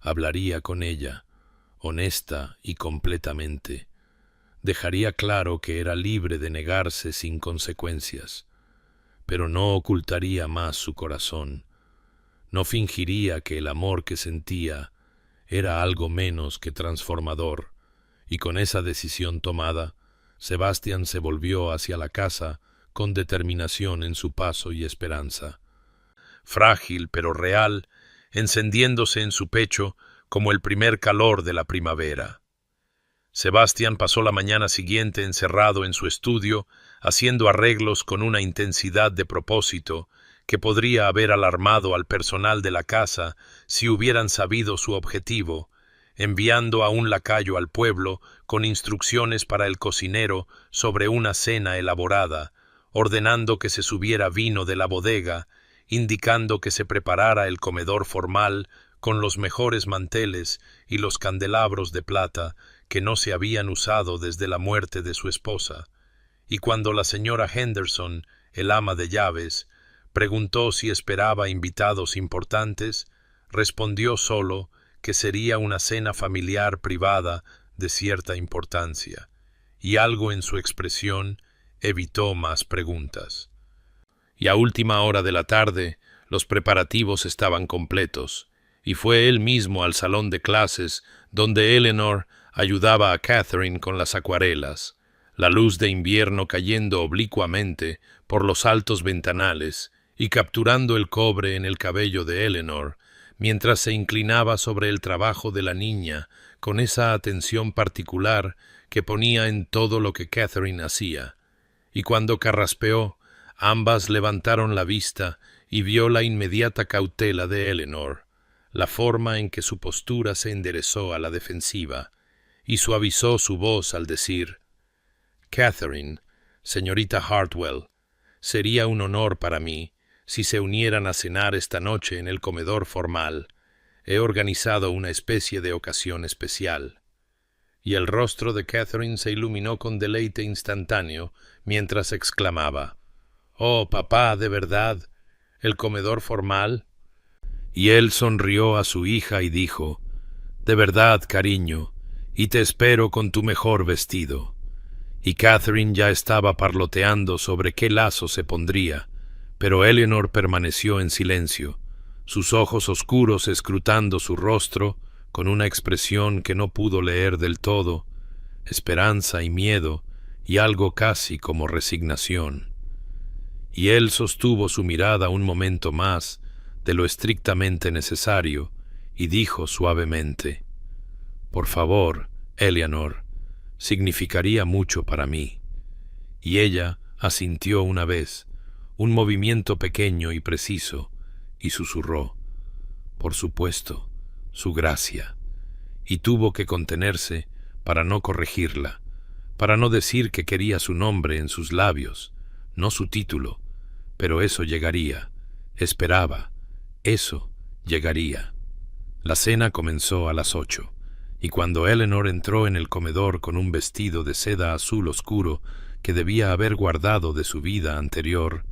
Hablaría con ella, honesta y completamente. Dejaría claro que era libre de negarse sin consecuencias, pero no ocultaría más su corazón. No fingiría que el amor que sentía era algo menos que transformador, y con esa decisión tomada, Sebastián se volvió hacia la casa con determinación en su paso y esperanza. Frágil pero real, encendiéndose en su pecho como el primer calor de la primavera. Sebastián pasó la mañana siguiente encerrado en su estudio, haciendo arreglos con una intensidad de propósito que podría haber alarmado al personal de la casa si hubieran sabido su objetivo, enviando a un lacayo al pueblo con instrucciones para el cocinero sobre una cena elaborada, ordenando que se subiera vino de la bodega, indicando que se preparara el comedor formal con los mejores manteles y los candelabros de plata que no se habían usado desde la muerte de su esposa, y cuando la señora Henderson, el ama de llaves, preguntó si esperaba invitados importantes, respondió solo que sería una cena familiar privada de cierta importancia, y algo en su expresión evitó más preguntas. Y a última hora de la tarde los preparativos estaban completos, y fue él mismo al salón de clases donde Eleanor ayudaba a Catherine con las acuarelas, la luz de invierno cayendo oblicuamente por los altos ventanales y capturando el cobre en el cabello de Eleanor, mientras se inclinaba sobre el trabajo de la niña con esa atención particular que ponía en todo lo que Catherine hacía. Y cuando carraspeó, ambas levantaron la vista y vio la inmediata cautela de Eleanor, la forma en que su postura se enderezó a la defensiva, y suavizó su voz al decir: «Catherine, señorita Hartwell, sería un honor para mí si se unieran a cenar esta noche en el comedor formal. He organizado una especie de ocasión especial». Y el rostro de Catherine se iluminó con deleite instantáneo mientras exclamaba: «Oh, papá, ¿de verdad? ¿El comedor formal?» Y él sonrió a su hija y dijo: «De verdad, cariño, y te espero con tu mejor vestido». y Catherine ya estaba parloteando sobre qué lazo se pondría, pero Eleanor permaneció en silencio, sus ojos oscuros escrutando su rostro con una expresión que no pudo leer del todo, esperanza y miedo, y algo casi como resignación. Y él sostuvo su mirada un momento más de lo estrictamente necesario, y dijo suavemente: «Por favor, Eleanor, significaría mucho para mí». Y ella asintió una vez, un movimiento pequeño y preciso, y susurró: «Por supuesto, su gracia». Y tuvo que contenerse para no corregirla, para no decir que quería su nombre en sus labios, no su título, pero eso llegaría, esperaba, eso llegaría. La cena comenzó a las 8, y cuando Eleanor entró en el comedor con un vestido de seda azul oscuro que debía haber guardado de su vida anterior,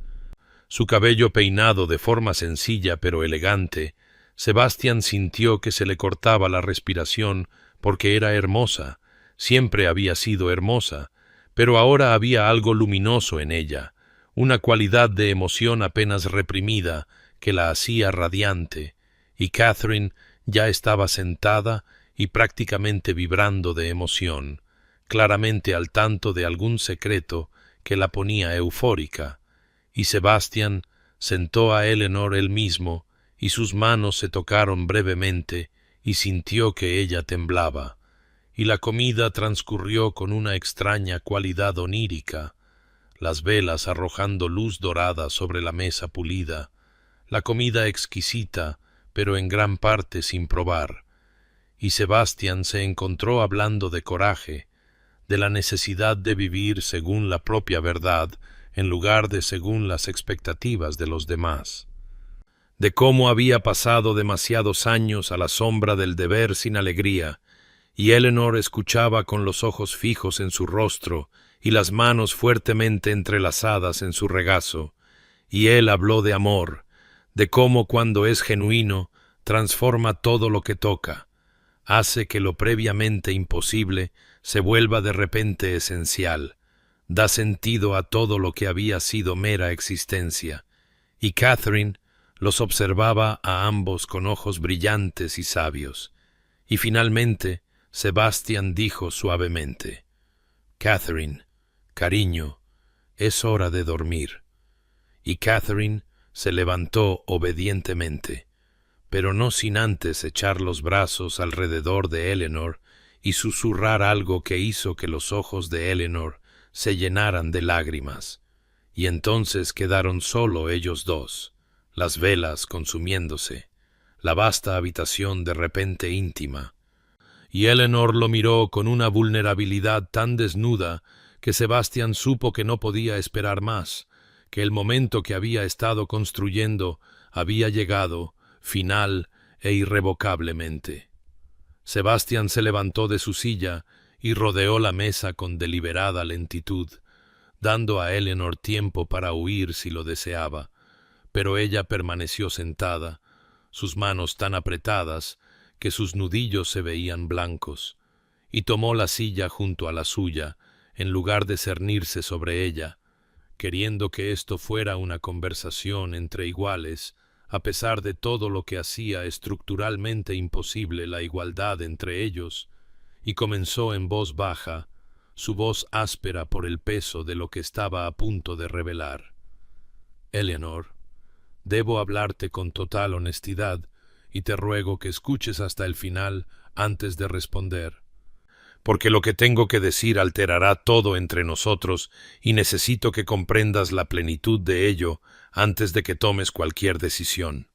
su cabello peinado de forma sencilla pero elegante, Sebastián sintió que se le cortaba la respiración porque era hermosa, siempre había sido hermosa, pero ahora había algo luminoso en ella, una cualidad de emoción apenas reprimida que la hacía radiante, y Catherine ya estaba sentada y prácticamente vibrando de emoción, claramente al tanto de algún secreto que la ponía eufórica, y Sebastián sentó a Eleanor él mismo, y sus manos se tocaron brevemente, y sintió que ella temblaba, y la comida transcurrió con una extraña cualidad onírica, las velas arrojando luz dorada sobre la mesa pulida, la comida exquisita, pero en gran parte sin probar, y Sebastián se encontró hablando de coraje, de la necesidad de vivir según la propia verdad, en lugar de según las expectativas de los demás, de cómo había pasado demasiados años a la sombra del deber sin alegría, y Eleanor escuchaba con los ojos fijos en su rostro y las manos fuertemente entrelazadas en su regazo, y él habló de amor, de cómo cuando es genuino transforma todo lo que toca, hace que lo previamente imposible se vuelva de repente esencial, da sentido a todo lo que había sido mera existencia, y Catherine los observaba a ambos con ojos brillantes y sabios, y finalmente Sebastián dijo suavemente: «Catherine, cariño, es hora de dormir». Y Catherine se levantó obedientemente, pero no sin antes echar los brazos alrededor de Eleanor y susurrar algo que hizo que los ojos de Eleanor se llenaran de lágrimas, y entonces quedaron solo ellos dos, las velas consumiéndose, la vasta habitación de repente íntima, y Eleanor lo miró con una vulnerabilidad tan desnuda que Sebastián supo que no podía esperar más, que el momento que había estado construyendo había llegado, final e irrevocablemente. Sebastián se levantó de su silla y rodeó la mesa con deliberada lentitud, dando a Eleanor tiempo para huir si lo deseaba, pero ella permaneció sentada, sus manos tan apretadas que sus nudillos se veían blancos, y tomó la silla junto a la suya, en lugar de cernirse sobre ella, queriendo que esto fuera una conversación entre iguales, a pesar de todo lo que hacía estructuralmente imposible la igualdad entre ellos, y comenzó en voz baja, su voz áspera por el peso de lo que estaba a punto de revelar: «Eleanor, debo hablarte con total honestidad, y te ruego que escuches hasta el final antes de responder, porque lo que tengo que decir alterará todo entre nosotros y necesito que comprendas la plenitud de ello antes de que tomes cualquier decisión».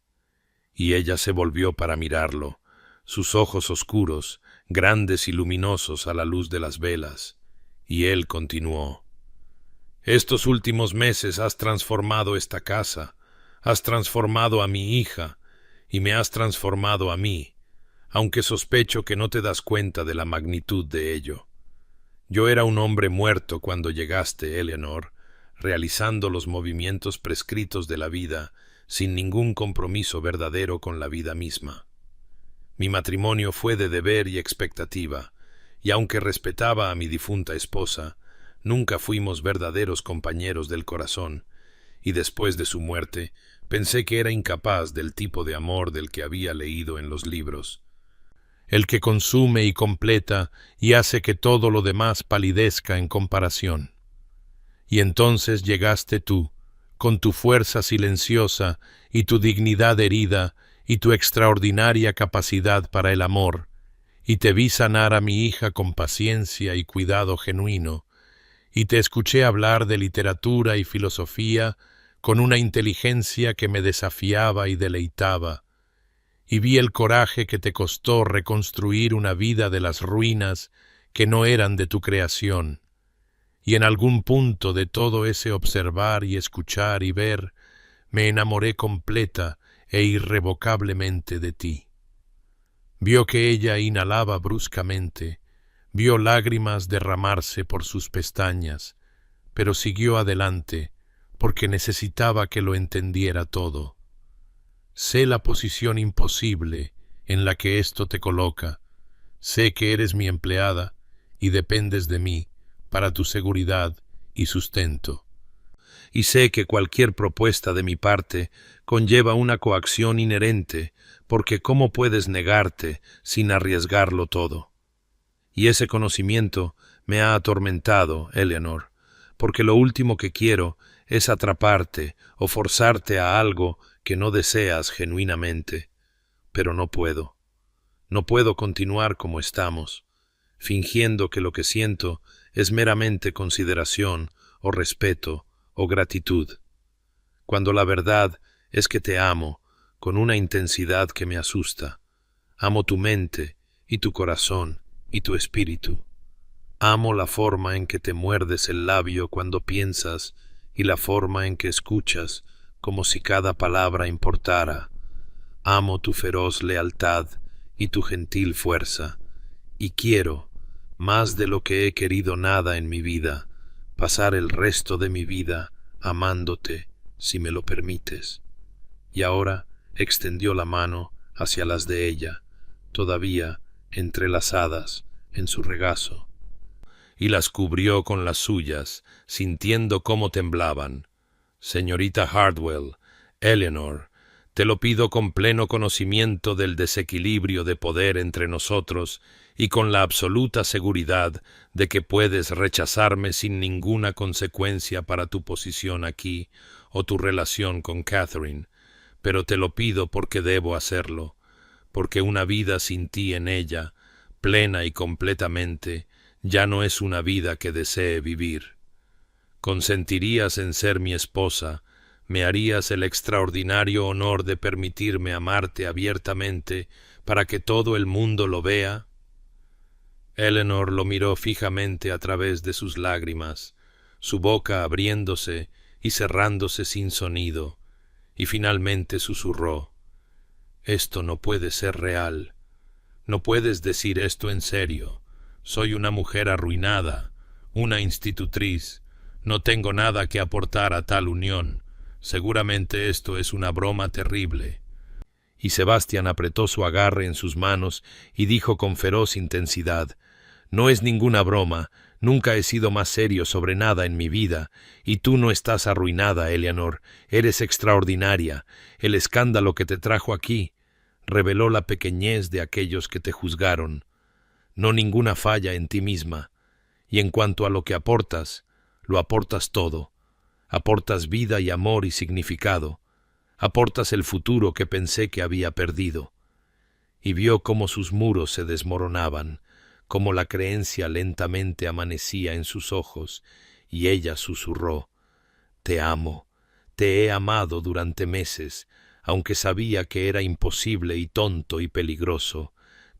Y ella se volvió para mirarlo, sus ojos oscuros, grandes y luminosos a la luz de las velas, y él continuó: «Estos últimos meses has transformado esta casa, has transformado a mi hija, y me has transformado a mí, aunque sospecho que no te das cuenta de la magnitud de ello. Yo era un hombre muerto cuando llegaste, Eleanor, realizando los movimientos prescritos de la vida, sin ningún compromiso verdadero con la vida misma. Mi matrimonio fue de deber y expectativa, y aunque respetaba a mi difunta esposa, Nunca fuimos verdaderos compañeros del corazón, y después de su muerte pensé que era incapaz del tipo de amor del que había leído en los libros. El que consume y completa y hace que todo lo demás palidezca en comparación. Y entonces llegaste tú, con tu fuerza silenciosa y tu dignidad herida y tu extraordinaria capacidad para el amor, y te vi sanar a mi hija con paciencia y cuidado genuino, y te escuché hablar de literatura y filosofía con una inteligencia que me desafiaba y deleitaba, y vi el coraje que te costó reconstruir una vida de las ruinas que no eran de tu creación, y en algún punto de todo ese observar y escuchar y ver, me enamoré completa e irrevocablemente de ti. Vio que ella inhalaba bruscamente, vio lágrimas derramarse por sus pestañas, pero siguió adelante, porque necesitaba que lo entendiera todo. Sé la posición imposible en la que esto te coloca, sé que eres mi empleada y dependes de mí para tu seguridad y sustento. Y sé que cualquier propuesta de mi parte conlleva una coacción inherente, porque ¿cómo puedes negarte sin arriesgarlo todo? Y ese conocimiento me ha atormentado, Eleanor, porque lo último que quiero es atraparte o forzarte a algo que no deseas genuinamente. Pero no puedo. No puedo continuar como estamos, fingiendo que lo que siento es meramente consideración o respeto o gratitud, cuando la verdad es que te amo con una intensidad que me asusta. Amo tu mente y tu corazón y tu espíritu. Amo la forma en que te muerdes el labio cuando piensas y la forma en que escuchas como si cada palabra importara. Amo tu feroz lealtad y tu gentil fuerza, y quiero, más de lo que he querido nada en mi vida, pasar el resto de mi vida amándote, si me lo permites. Y ahora extendió la mano hacia las de ella, todavía entrelazadas en su regazo, y las cubrió con las suyas, sintiendo cómo temblaban. Señorita Hartwell, Eleanor, te lo pido con pleno conocimiento del desequilibrio de poder entre nosotros y con la absoluta seguridad de que puedes rechazarme sin ninguna consecuencia para tu posición aquí o tu relación con Catherine, pero te lo pido porque debo hacerlo, porque una vida sin ti en ella, plena y completamente, ya no es una vida que desee vivir. ¿Consentirías en ser mi esposa? ¿Me harías el extraordinario honor de permitirme amarte abiertamente para que todo el mundo lo vea? Eleanor lo miró fijamente a través de sus lágrimas, su boca abriéndose y cerrándose sin sonido, y finalmente susurró: «Esto no puede ser real. No puedes decir esto en serio. Soy una mujer arruinada, una institutriz. No tengo nada que aportar a tal unión. Seguramente esto es una broma terrible». Y Sebastián apretó su agarre en sus manos y dijo con feroz intensidad: «No es ninguna broma. Nunca he sido más serio sobre nada en mi vida, y tú no estás arruinada, Eleanor. Eres extraordinaria. El escándalo que te trajo aquí reveló la pequeñez de aquellos que te juzgaron. No ninguna falla en ti misma. Y en cuanto a lo que aportas, lo aportas todo. Aportas vida y amor y significado. Aportas el futuro que pensé que había perdido». Y vio cómo sus muros se desmoronaban, cómo la creencia lentamente amanecía en sus ojos, y ella susurró: «Te amo, te he amado durante meses, aunque sabía que era imposible y tonto y peligroso.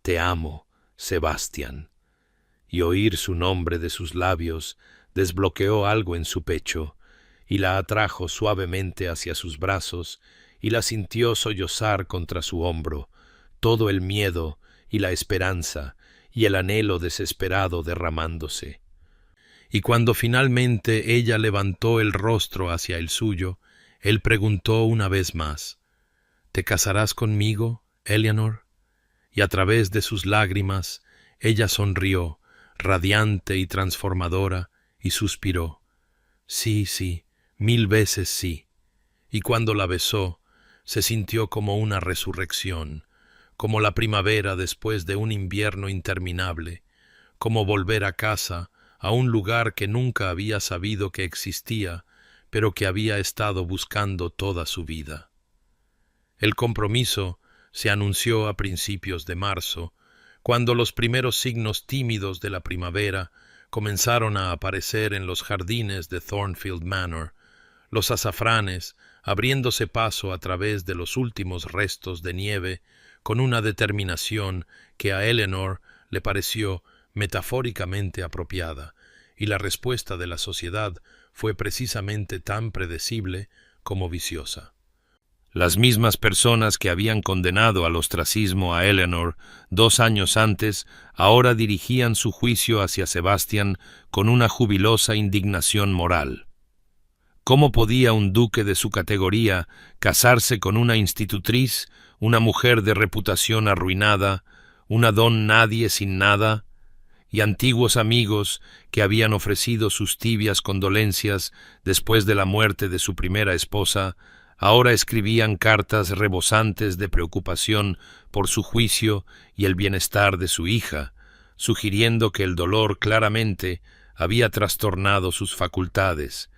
Te amo, Sebastián». Y oír su nombre de sus labios desbloqueó algo en su pecho, y la atrajo suavemente hacia sus brazos, y la sintió sollozar contra su hombro, todo el miedo y la esperanza y el anhelo desesperado derramándose. Y cuando finalmente ella levantó el rostro hacia el suyo, él preguntó una vez más: «¿Te casarás conmigo, Eleanor?». Y a través de sus lágrimas ella sonrió, radiante y transformadora, y suspiró. Sí, sí, 1000 veces sí. Y cuando la besó, se sintió como una resurrección, como la primavera después de un invierno interminable, como volver a casa, a un lugar que nunca había sabido que existía, pero que había estado buscando toda su vida. El compromiso se anunció a principios de marzo, cuando los primeros signos tímidos de la primavera comenzaron a aparecer en los jardines de Thornfield Manor, los azafranes abriéndose paso a través de los últimos restos de nieve con una determinación que a Eleanor le pareció metafóricamente apropiada, y la respuesta de la sociedad fue precisamente tan predecible como viciosa. Las mismas personas que habían condenado al ostracismo a Eleanor 2 años antes, ahora dirigían su juicio hacia Sebastian con una jubilosa indignación moral. ¿Cómo podía un duque de su categoría casarse con una institutriz, una mujer de reputación arruinada, una don nadie sin nada? Y antiguos amigos que habían ofrecido sus tibias condolencias después de la muerte de su primera esposa, ahora escribían cartas rebosantes de preocupación por su juicio y el bienestar de su hija, sugiriendo que el dolor claramente había trastornado sus facultades,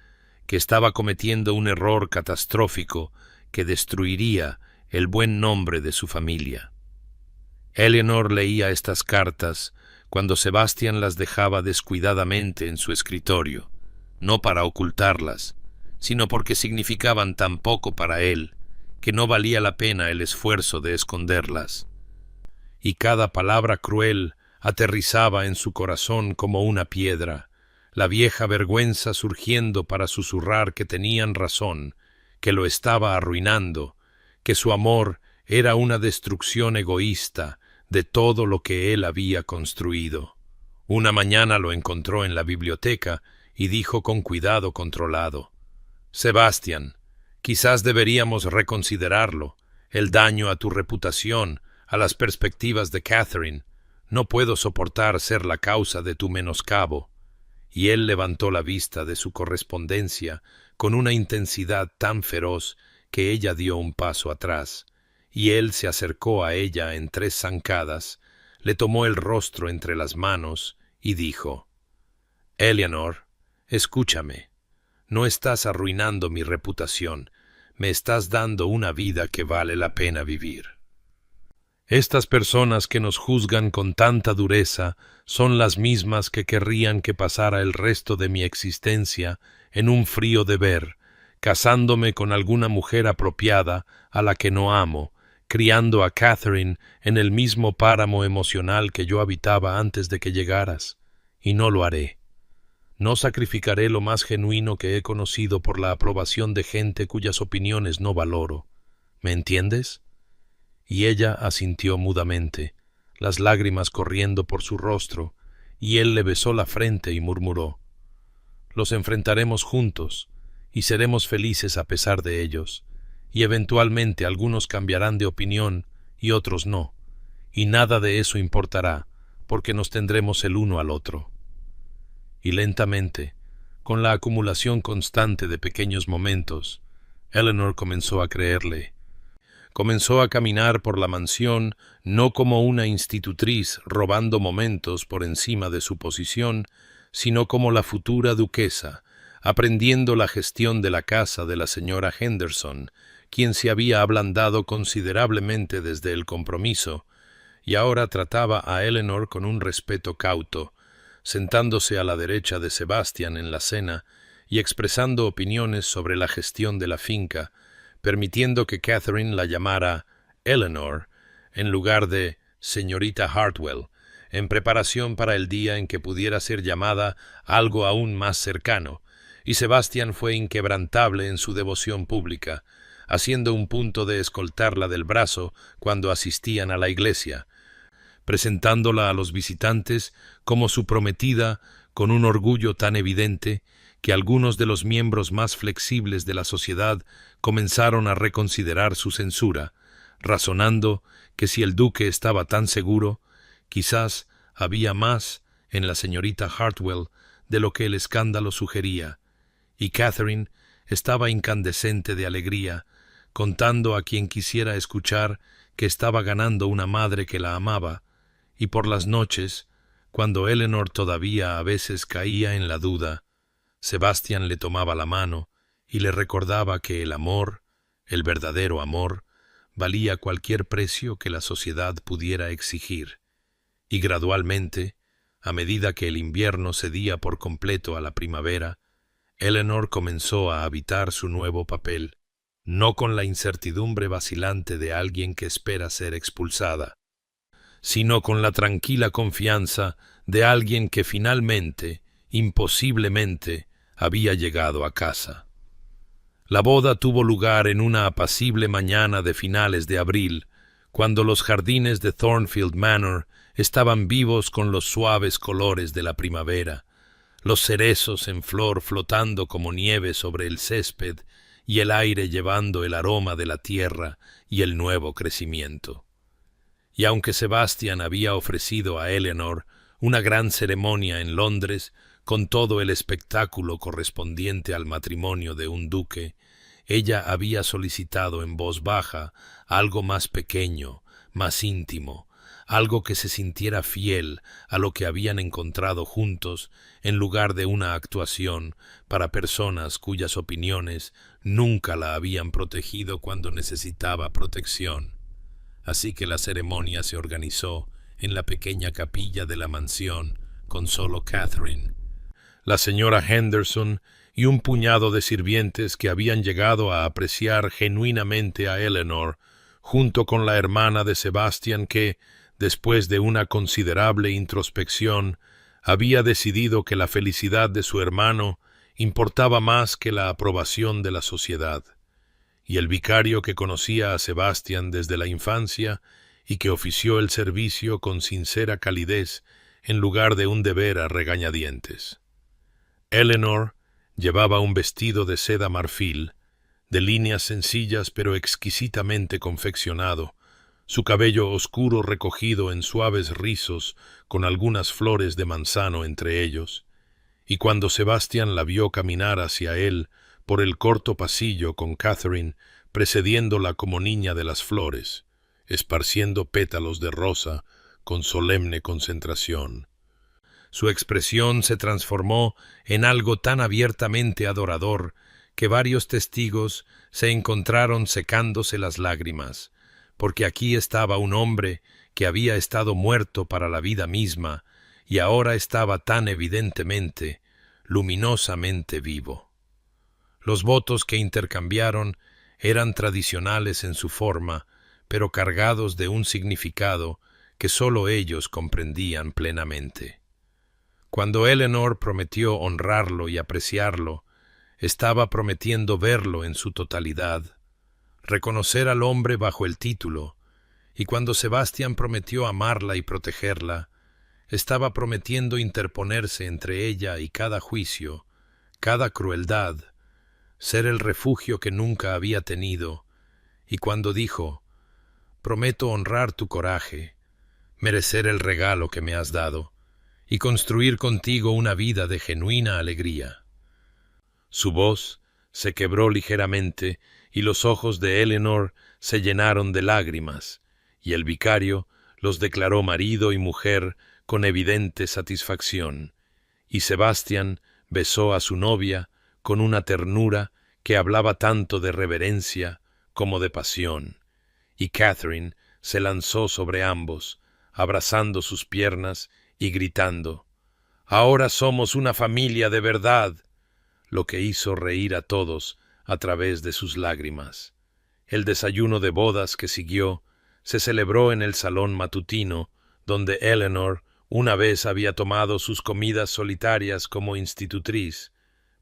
que estaba cometiendo un error catastrófico que destruiría el buen nombre de su familia. Eleanor leía estas cartas cuando Sebastian las dejaba descuidadamente en su escritorio, no para ocultarlas, sino porque significaban tan poco para él que no valía la pena el esfuerzo de esconderlas. Y cada palabra cruel aterrizaba en su corazón como una piedra, la vieja vergüenza surgiendo para susurrar que tenían razón, que lo estaba arruinando, que su amor era una destrucción egoísta de todo lo que él había construido. Una mañana lo encontró en la biblioteca y dijo con cuidado controlado: «Sebastian, quizás deberíamos reconsiderarlo, el daño a tu reputación, a las perspectivas de Catherine. No puedo soportar ser la causa de tu menoscabo». Y él levantó la vista de su correspondencia con una intensidad tan feroz que ella dio un paso atrás, y él se acercó a ella en 3 zancadas, le tomó el rostro entre las manos y dijo: «Eleanor, escúchame. No estás arruinando mi reputación, me estás dando una vida que vale la pena vivir». Estas personas que nos juzgan con tanta dureza son las mismas que querrían que pasara el resto de mi existencia en un frío deber, casándome con alguna mujer apropiada a la que no amo, criando a Catherine en el mismo páramo emocional que yo habitaba antes de que llegaras. Y no lo haré. No sacrificaré lo más genuino que he conocido por la aprobación de gente cuyas opiniones no valoro. ¿Me entiendes? Y ella asintió mudamente, las lágrimas corriendo por su rostro, y él le besó la frente y murmuró: «Los enfrentaremos juntos, y seremos felices a pesar de ellos, y eventualmente algunos cambiarán de opinión y otros no, y nada de eso importará, porque nos tendremos el uno al otro». Y lentamente, con la acumulación constante de pequeños momentos, Eleanor comenzó a creerle. Comenzó a caminar por la mansión no como una institutriz robando momentos por encima de su posición, sino como la futura duquesa, aprendiendo la gestión de la casa de la señora Henderson, quien se había ablandado considerablemente desde el compromiso, y ahora trataba a Eleanor con un respeto cauto, sentándose a la derecha de Sebastian en la cena y expresando opiniones sobre la gestión de la finca, permitiendo que Catherine la llamara Eleanor en lugar de señorita Hartwell, en preparación para el día en que pudiera ser llamada algo aún más cercano, y Sebastian fue inquebrantable en su devoción pública, haciendo un punto de escoltarla del brazo cuando asistían a la iglesia, presentándola a los visitantes como su prometida con un orgullo tan evidente que algunos de los miembros más flexibles de la sociedad comenzaron a reconsiderar su censura, razonando que si el duque estaba tan seguro, quizás había más en la señorita Hartwell de lo que el escándalo sugería, y Catherine estaba incandescente de alegría, contando a quien quisiera escuchar que estaba ganando una madre que la amaba, y por las noches, cuando Eleanor todavía a veces caía en la duda, Sebastian le tomaba la mano y le recordaba que el amor, el verdadero amor, valía cualquier precio que la sociedad pudiera exigir. Y gradualmente, a medida que el invierno cedía por completo a la primavera, Eleanor comenzó a habitar su nuevo papel, no con la incertidumbre vacilante de alguien que espera ser expulsada, sino con la tranquila confianza de alguien que finalmente, imposiblemente, había llegado a casa. La boda tuvo lugar en una apacible mañana de finales de abril, cuando los jardines de Thornfield Manor estaban vivos con los suaves colores de la primavera, los cerezos en flor flotando como nieve sobre el césped y el aire llevando el aroma de la tierra y el nuevo crecimiento. Y aunque Sebastian había ofrecido a Eleanor una gran ceremonia en Londres, con todo el espectáculo correspondiente al matrimonio de un duque, ella había solicitado en voz baja algo más pequeño, más íntimo, algo que se sintiera fiel a lo que habían encontrado juntos, en lugar de una actuación para personas cuyas opiniones nunca la habían protegido cuando necesitaba protección. Así que la ceremonia se organizó en la pequeña capilla de la mansión, con solo Catherine, la señora Henderson y un puñado de sirvientes que habían llegado a apreciar genuinamente a Eleanor, junto con la hermana de Sebastian que, después de una considerable introspección, había decidido que la felicidad de su hermano importaba más que la aprobación de la sociedad, y el vicario que conocía a Sebastian desde la infancia y que ofició el servicio con sincera calidez en lugar de un deber a regañadientes. Eleanor llevaba un vestido de seda marfil, de líneas sencillas pero exquisitamente confeccionado, su cabello oscuro recogido en suaves rizos con algunas flores de manzano entre ellos, y cuando Sebastian la vio caminar hacia él por el corto pasillo con Catherine precediéndola como niña de las flores, esparciendo pétalos de rosa con solemne concentración, su expresión se transformó en algo tan abiertamente adorador que varios testigos se encontraron secándose las lágrimas, porque aquí estaba un hombre que había estado muerto para la vida misma y ahora estaba tan evidentemente, luminosamente vivo. Los votos que intercambiaron eran tradicionales en su forma, pero cargados de un significado que sólo ellos comprendían plenamente. Cuando Eleanor prometió honrarlo y apreciarlo, estaba prometiendo verlo en su totalidad, reconocer al hombre bajo el título, y cuando Sebastian prometió amarla y protegerla, estaba prometiendo interponerse entre ella y cada juicio, cada crueldad, ser el refugio que nunca había tenido, y cuando dijo, «Prometo honrar tu coraje, merecer el regalo que me has dado, y construir contigo una vida de genuina alegría». Su voz se quebró ligeramente y los ojos de Eleanor se llenaron de lágrimas, y el vicario los declaró marido y mujer con evidente satisfacción, y Sebastian besó a su novia con una ternura que hablaba tanto de reverencia como de pasión, y Catherine se lanzó sobre ambos, abrazando sus piernas y gritando, «Ahora somos una familia de verdad», lo que hizo reír a todos a través de sus lágrimas. El desayuno de bodas que siguió se celebró en el salón matutino, donde Eleanor una vez había tomado sus comidas solitarias como institutriz,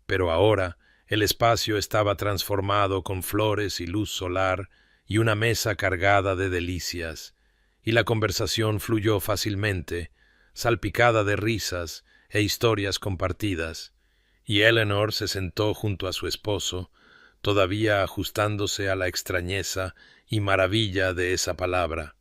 pero ahora el espacio estaba transformado con flores y luz solar y una mesa cargada de delicias, y la conversación fluyó fácilmente, salpicada de risas e historias compartidas, y Eleanor se sentó junto a su esposo, todavía ajustándose a la extrañeza y maravilla de esa palabra,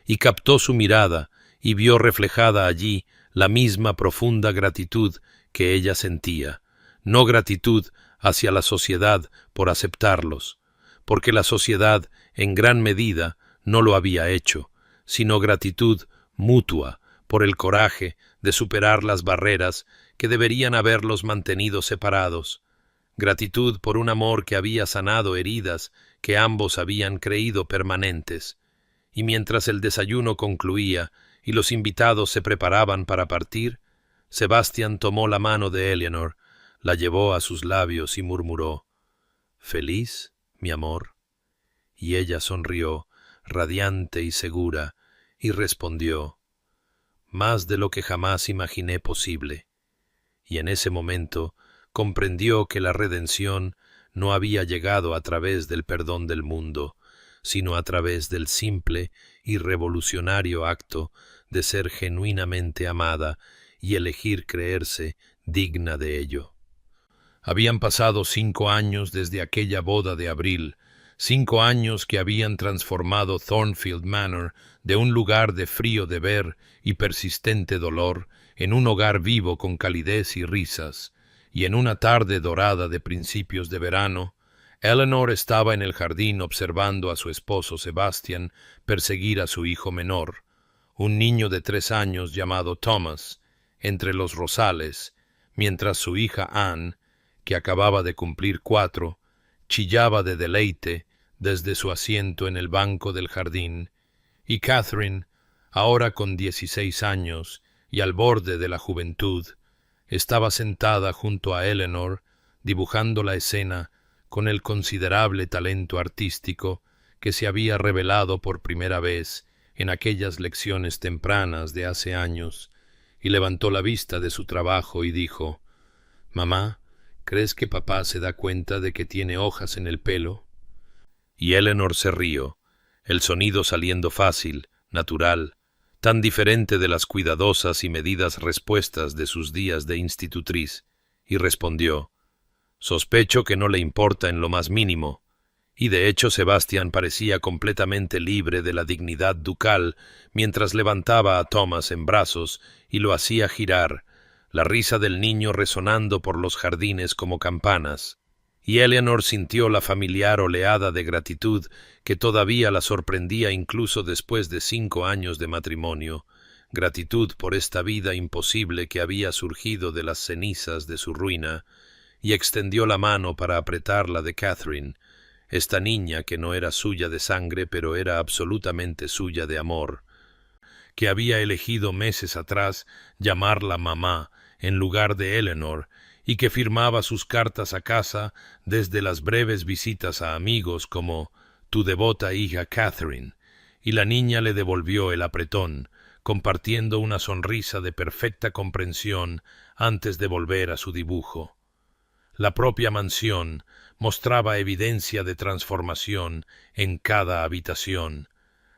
y captó su mirada y vio reflejada allí la misma profunda gratitud que ella sentía, no gratitud hacia la sociedad por aceptarlos, porque la sociedad, en gran medida, no lo había hecho, sino gratitud mutua por el coraje de superar las barreras que deberían haberlos mantenido separados, gratitud por un amor que había sanado heridas que ambos habían creído permanentes. Y mientras el desayuno concluía y los invitados se preparaban para partir, Sebastián tomó la mano de Eleanor, la llevó a sus labios y murmuró: «¿Feliz, mi amor?». Y ella sonrió, radiante y segura, y respondió: «Más de lo que jamás imaginé posible». Y en ese momento comprendió que la redención no había llegado a través del perdón del mundo, sino a través del simple y revolucionario acto de ser genuinamente amada y elegir creerse digna de ello. Habían pasado 5 años desde aquella boda de abril, 5 años que habían transformado Thornfield Manor de un lugar de frío deber y persistente dolor en un hogar vivo con calidez y risas, y en una tarde dorada de principios de verano, Eleanor estaba en el jardín observando a su esposo Sebastián perseguir a su hijo menor, un niño de 3 años llamado Thomas, entre los rosales, mientras su hija Anne, que acababa de cumplir 4, chillaba de deleite desde su asiento en el banco del jardín, y Catherine, ahora con 16 años y al borde de la juventud, estaba sentada junto a Eleanor, dibujando la escena con el considerable talento artístico que se había revelado por primera vez en aquellas lecciones tempranas de hace años, y levantó la vista de su trabajo y dijo: «Mamá, ¿crees que papá se da cuenta de que tiene hojas en el pelo?». Y Eleanor se rió, el sonido saliendo fácil, natural, tan diferente de las cuidadosas y medidas respuestas de sus días de institutriz, y respondió: «Sospecho que no le importa en lo más mínimo». Y de hecho Sebastián parecía completamente libre de la dignidad ducal mientras levantaba a Thomas en brazos y lo hacía girar, la risa del niño resonando por los jardines como campanas. Y Eleanor sintió la familiar oleada de gratitud que todavía la sorprendía incluso después de 5 años de matrimonio, gratitud por esta vida imposible que había surgido de las cenizas de su ruina, y extendió la mano para apretar la de Catherine, esta niña que no era suya de sangre pero era absolutamente suya de amor, que había elegido meses atrás llamarla mamá en lugar de Eleanor, y que firmaba sus cartas a casa desde las breves visitas a amigos como «tu devota hija Catherine», y la niña le devolvió el apretón, compartiendo una sonrisa de perfecta comprensión antes de volver a su dibujo. La propia mansión mostraba evidencia de transformación en cada habitación,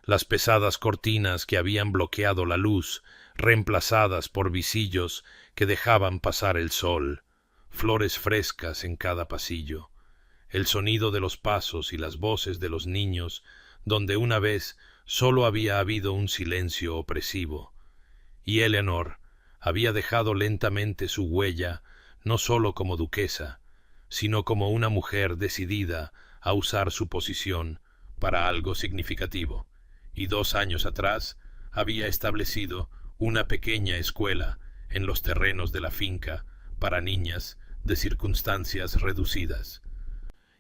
las pesadas cortinas que habían bloqueado la luz, reemplazadas por visillos que dejaban pasar el sol, flores frescas en cada pasillo, el sonido de los pasos y las voces de los niños, donde una vez solo había habido un silencio opresivo. Y Eleanor había dejado lentamente su huella, no solo como duquesa, sino como una mujer decidida a usar su posición para algo significativo, y 2 años atrás había establecido una pequeña escuela en los terrenos de la finca para niñas de circunstancias reducidas,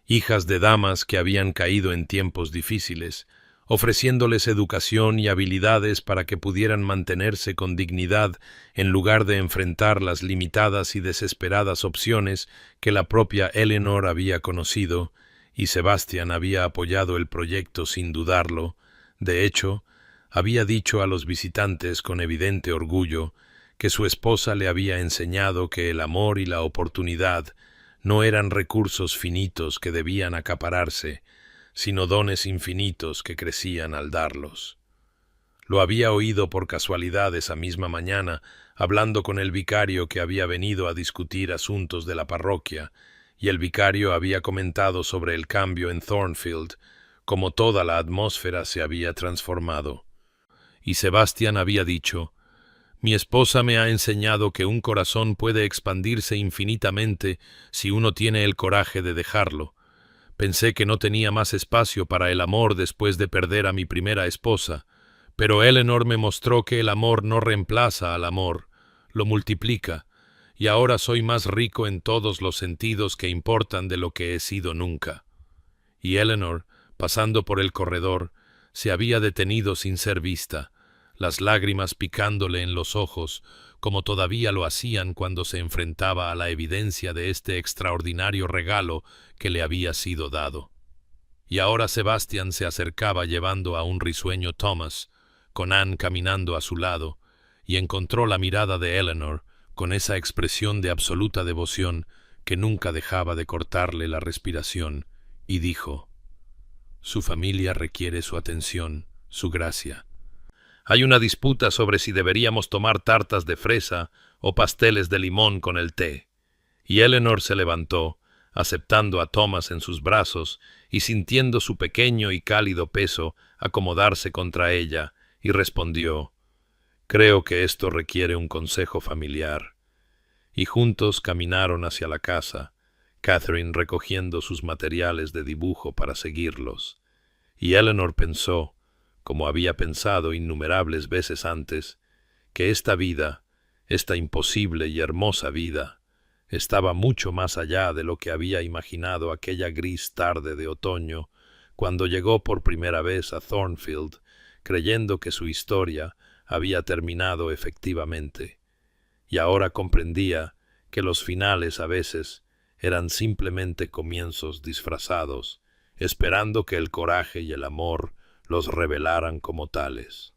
hijas de damas que habían caído en tiempos difíciles, ofreciéndoles educación y habilidades para que pudieran mantenerse con dignidad en lugar de enfrentar las limitadas y desesperadas opciones que la propia Eleanor había conocido, y Sebastián había apoyado el proyecto sin dudarlo. De hecho, había dicho a los visitantes con evidente orgullo que su esposa le había enseñado que el amor y la oportunidad no eran recursos finitos que debían acapararse, sino dones infinitos que crecían al darlos. Lo había oído por casualidad esa misma mañana, hablando con el vicario que había venido a discutir asuntos de la parroquia, y el vicario había comentado sobre el cambio en Thornfield, como toda la atmósfera se había transformado. Y Sebastián había dicho: Mi esposa me ha enseñado que un corazón puede expandirse infinitamente si uno tiene el coraje de dejarlo. Pensé que no tenía más espacio para el amor después de perder a mi primera esposa, pero Eleanor me mostró que el amor no reemplaza al amor, lo multiplica, y ahora soy más rico en todos los sentidos que importan de lo que he sido nunca. Y Eleanor, pasando por el corredor, se había detenido sin ser vista, las lágrimas picándole en los ojos, como todavía lo hacían cuando se enfrentaba a la evidencia de este extraordinario regalo que le había sido dado. Y ahora Sebastian se acercaba llevando a un risueño Thomas, con Anne caminando a su lado, y encontró la mirada de Eleanor con esa expresión de absoluta devoción que nunca dejaba de cortarle la respiración, y dijo: «Su familia requiere su atención, su gracia. Hay una disputa sobre si deberíamos tomar tartas de fresa o pasteles de limón con el té». Y Eleanor se levantó, aceptando a Thomas en sus brazos y sintiendo su pequeño y cálido peso acomodarse contra ella, y respondió: «Creo que esto requiere un consejo familiar». Y juntos caminaron hacia la casa, Catherine recogiendo sus materiales de dibujo para seguirlos. Y Eleanor pensó, como había pensado innumerables veces antes, que esta vida, esta imposible y hermosa vida, estaba mucho más allá de lo que había imaginado aquella gris tarde de otoño, cuando llegó por primera vez a Thornfield, creyendo que su historia había terminado efectivamente. Y ahora comprendía que los finales a veces eran simplemente comienzos disfrazados, esperando que el coraje y el amor los revelaran como tales.